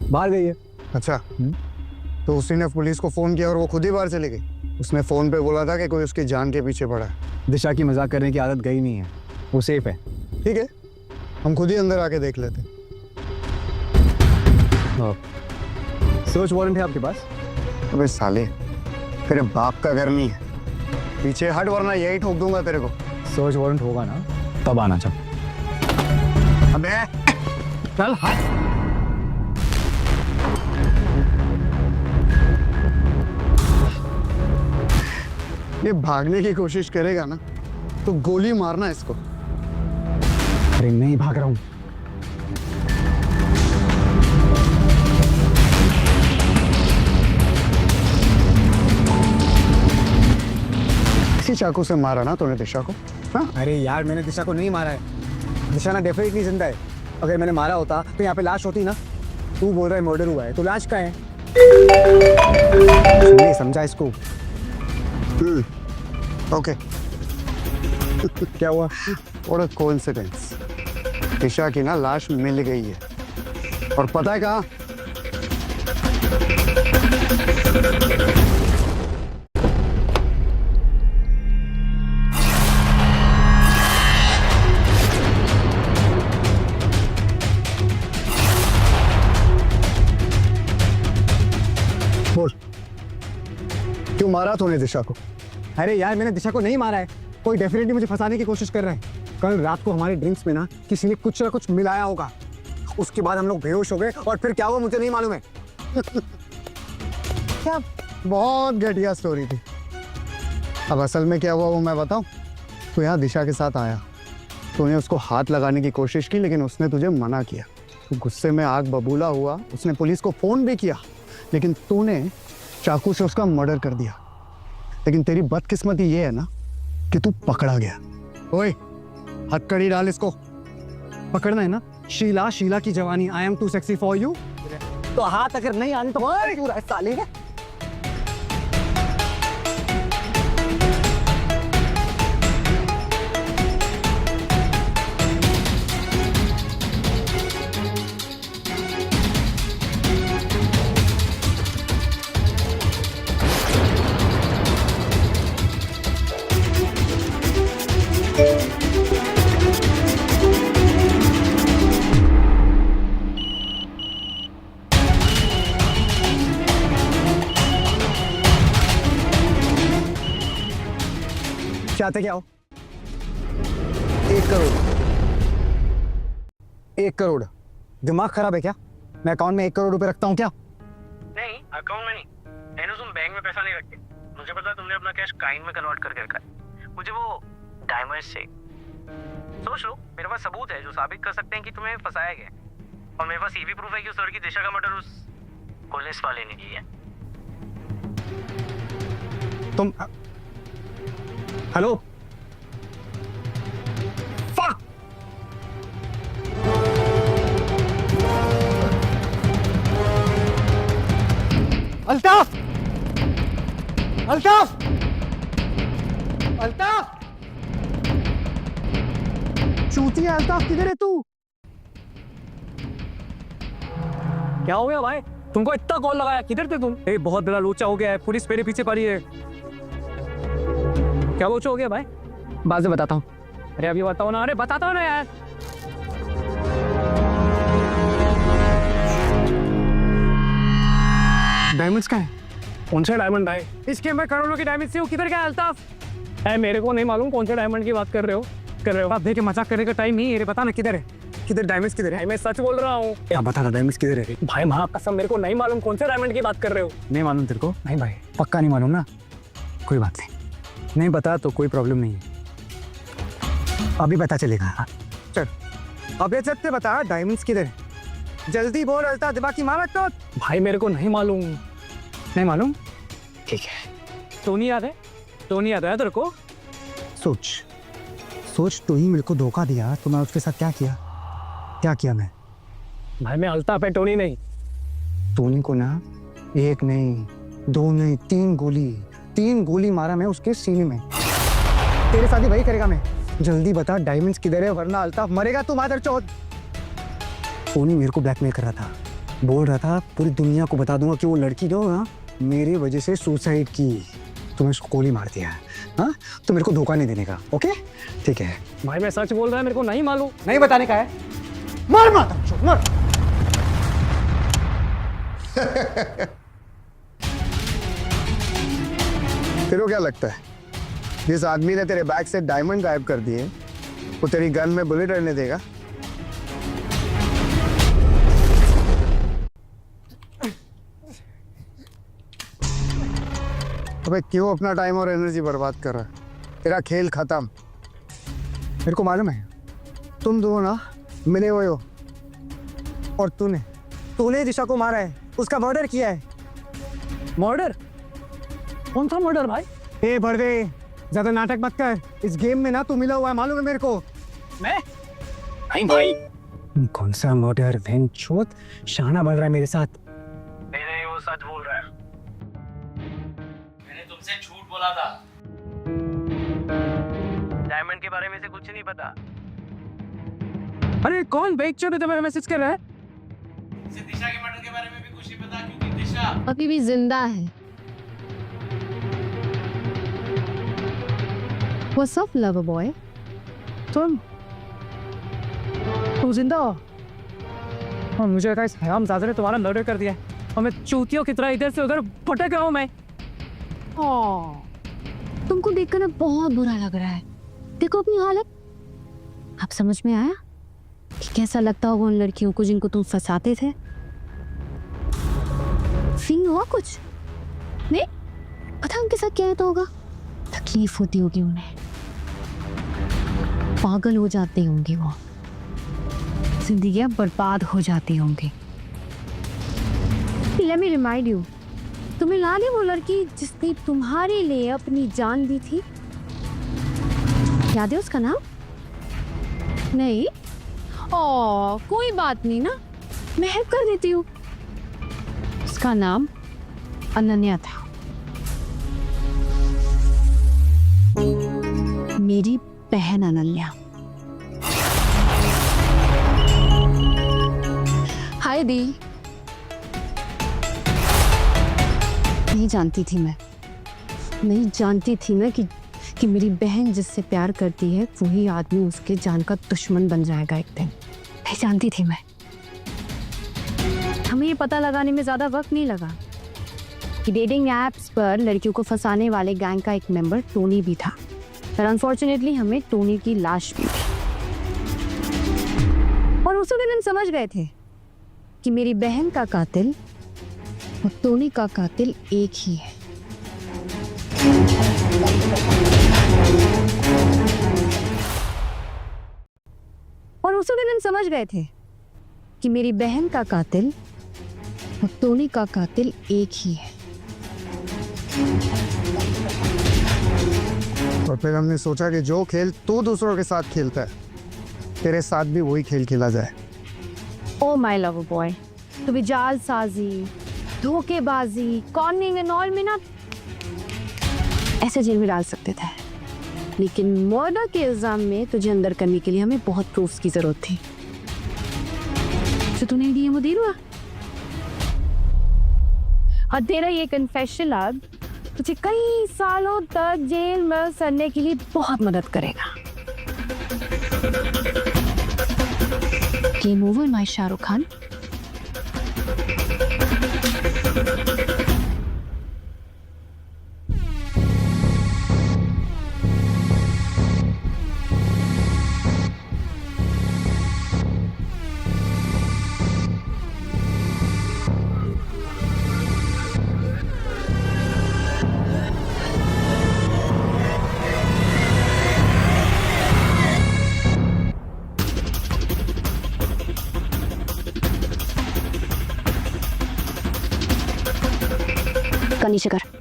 A: बाहर गई है।
J: अच्छा, तो उसी ने पुलिस को फोन किया और वो खुद ही बाहर चली गई? उसने फोन पे बोला था कि कोई उसकी जान के पीछे पड़ा है।
A: दिशा की मजाक करने की आदत गई नहीं है, वो सेफ है।
J: ठीक है, हम खुद ही अंदर आके देख लेते।
A: सर्च वारंट है आपके पास?
J: अबे साले, तेरे बाप का घर नहीं है, पीछे हट वरना यही ठोक दूंगा तेरे को।
A: सर्च वारंट होगा ना तब आना। चल
J: अबे
A: चल हट।
J: ये भागने की कोशिश करेगा ना तो गोली मारना इसको।
A: अरे नहीं भाग रहा हूँ।
J: इसी चाकू से मारा ना तूने दिशा को? हाँ?
A: अरे यार मैंने दिशा को नहीं मारा है। दिशा ना डेफिनेटली जिंदा है। अगर मैंने मारा होता तो यहाँ पे लाश होती ना। तू बोल रहा है मर्डर हुआ है, तो लाश कहाँ है? नहीं समझा इसको।
J: ओके।
A: क्या हुआ?
J: और कोइंसिडेंस, दिशा की ना लाश मिल गई है। और पता है कहाँ? बोल, क्यों मारा तूने दिशा को?
A: अरे यार मैंने दिशा को नहीं मारा है। कोई डेफिनेटली मुझे फंसाने की कोशिश कर रहा है। कल रात को हमारे ड्रिंक्स में ना किसी ने कुछ ना कुछ मिलाया होगा। उसके बाद हम लोग बेहोश हो गए और फिर क्या हुआ मुझे नहीं मालूम है।
J: क्या बहुत घटिया स्टोरी थी। अब असल में क्या हुआ वो मैं बताऊं? तो यहाँ दिशा के साथ आया, तूने उसको हाथ लगाने की कोशिश की लेकिन उसने तुझे मना किया। तो गुस्से में आग बबूला हुआ, उसने पुलिस को फोन भी किया, लेकिन तूने चाकू से उसका मर्डर कर दिया। लेकिन तेरी बदकिस्मती ये है ना कि तू पकड़ा गया। ओए हथकड़ी डाल इसको।
A: पकड़ना है ना? शीला, शीला की जवानी, I am too sexy for you. तो हाथ अगर नहीं आने तो पूरा साले है। चाहते क्या हो?
J: 1 करोड़।
A: 1 करोड़? दिमाग खराब है क्या? मैं अकाउंट में 1 करोड़ रुपए रखता हूँ क्या?
K: नहीं, अकाउंट में नहीं। मैंने तुम बैंक में पैसा नहीं रखते। मुझे पता है तुमने अपना कैश काइन में कन्वर्ट करके रखा है। मुझे वो डायमंड्स से सोच लो, मेरे पास सबूत है जो साबित कर सकते हैं कि तुम्हें फंसाया गया। और मेरे पास ये भी प्रूफ है कि उस लड़की दिशा का मर्डर उस पुलिस वाले ने किया।
A: तुम हेलो? फक! अल्ताफ! अल्ताफ! अल्ताफ! चूतिया अल्ताफ, किधर है तू?
F: क्या हो गया भाई? तुमको इतना कॉल लगाया, किधर थे तुम? ए, बहुत बड़ा लोचा हो गया है, पुलिस मेरे पीछे पड़ी है। क्या लोचा हो गया भाई?
E: बाद में बताता हूँ।
F: अरे अभी बताओ ना। अरे बताता हूँ ना यार।
A: डायमंड्स का है?
F: कौन सा डायमंड भाई? इसके मैं करोड़ों के डायमंड से हूँ। किधर गया अल्ताफ? है मेरे को नहीं मालूम कौन से डायमंड की बात कर रहे हो।
A: आप देखे मजाक करने का टाइम नहीं है। ये बता ना किधर है? किधर डायमंड्स किधर है?
F: मैं सच बोल रहा हूँ।
A: क्या बता ना, डायमंड्स किधर है?
F: भाई माँ कसम मेरे को नहीं मालूम कौन से डायमंड की बात कर रहे हो।
A: नहीं मालूम तेरे को? नहीं भाई, पक्का नहीं मालूम ना? कोई बात नहीं बता तो कोई प्रॉब्लम नहीं है। अभी पता चलेगा। चल अबे जब से बता डायमंड्स किधर है? जल्दी बोल अल्ताफ, दिमाग की मार तो।
F: भाई मेरे को नहीं मालूम।
A: नहीं मालूम? ठीक है।
F: तो नहीं याद है? तो नहीं याद है तेरे को?
A: सोच सोच, तू ही मेरे को धोखा दिया तो मैं उसके साथ क्या किया मैं?
F: भाई मैं अल्ताफ है, टोनी नहीं।
A: टोनी को ना एक नहीं, दो नहीं, तीन गोली मारा मैं उसके सीने में। तेरे साथ ही वही करेगा मैं। जल्दी बता डायमंड्स किधर है, वरना अल्ताफ मरेगा तू मादरचोद। टोनी मेरे को ब्लैकमेल कर रहा था, बोल रहा था पूरी दुनिया को बता दूंगा कि वो लड़की जो है मेरी वजह से सुसाइड की, तो मैं उसको गोली मार दिया। हाँ, तो मेरे को धोखा नहीं देने का। ओके ठीक है
F: भाई मैं सच बोल रहा है, मेरे को नहीं मालूम।
A: नहीं बताने का है, मर मादरचोद मर।
J: तेरे को क्या लगता है जिस आदमी ने तेरे बैग से डायमंड गायब कर दिए वो तेरी गन में बुलेट रहने देगा? अबे क्यों अपना टाइम और एनर्जी बर्बाद कर रहा है? तेरा खेल खत्म।
A: मेरे को मालूम है तुम दो ना मिले हुए हो, और तूने दिशा को मारा है, उसका मर्डर किया है।
F: मर्डर? कौन सा मर्डर भाई?
A: ए बड़वे, ज्यादा नाटक मत कर। इस गेम में ना तू मिला हुआ है, मालूम है मेरे को।
F: मैं? नहीं भाई।
A: कौन सा मर्डर? वेंचोद शाना बन रहा है मेरे साथ।
K: नहीं वो सच बोल रहा है। मैंने तुमसे झूठ बोला था। डायमंड के बारे में से कुछ नहीं पता।
F: अरे कौन बेइज्जत है तुम्हें मैसेज कर रहा है?
K: इसे दिशा के मर्डर के बारे में भी कुछ नहीं पता, क्योंकि दिशा
G: अभी भी जिंदा है। What's up, lover boy?
F: तुम जिंदा हो? और मुझे लगा इस हरामजादे ने तुम्हारा मर्डर कर दिया और मैं चूतियों की तरह इधर से उधर भटक रहा हूँ मैं।
H: तुमको देखकर ना बहुत बुरा लग रहा है। देखो अपनी हालत। अब समझ में आया कि कैसा लगता होगा उन लड़कियों को जिनको तुम फंसाते थे? फील हुआ कुछ? नहीं पता उनके साथ क्या होता होगा? तकलीफ होती होगी उन्हें, पागल हो जाते होंगे वो, जिंदगियां बर्बाद हो जाती होंगी। Let me remind you, तुम्हें याद है वो लड़की जिसने तुम्हारे लिए अपनी जान दी थी? याद है उसका नाम? नहीं? कोई बात नहीं ना, मैं हेल्प कर देती हूँ। उसका नाम अनन्या था। मेरी बहन अनन्या। हाय दी। नहीं जानती थी मैं कि मेरी बहन जिससे प्यार करती है वही आदमी उसके जान का दुश्मन बन जाएगा एक दिन। नहीं जानती थी मैं। हमें ये पता लगाने में ज़्यादा वक्त नहीं लगा कि डेटिंग ऐप्स पर लड़कियों को फंसाने वाले गैंग का एक मेंबर टोनी भी था, पर अनफॉर्चुनेटली हमें टोनी की लाश मिली। और उसी दिन हम समझ गए थे कि मेरी बहन का कातिल और टोनी का कातिल एक ही है। और उसी दिन हम समझ गए थे कि मेरी बहन का कातिल और टोनी का कातिल एक ही है।
J: और फिर हमने सोचा कि जो खेल तू दूसरों के साथ खेलता है तेरे साथ भी वही खेल खेला जाए।
H: ओ माय लवर बॉय, तो भी जालसाजी, धोखेबाजी, कॉर्निंग एंड ऑल में ना ऐसे जेल में डाल सकते थे, लेकिन मर्डर के इल्जाम में तुझे अंदर करने के लिए हमें बहुत प्रूफ्स की जरूरत थी। जो तूने दिए वो दे हुआ, और तेरा ये कन्फेशन अब तुझे कई सालों तक जेल में सड़ने के लिए बहुत मदद करेगा। Game over my Shahrukh Khan. नीचे कर।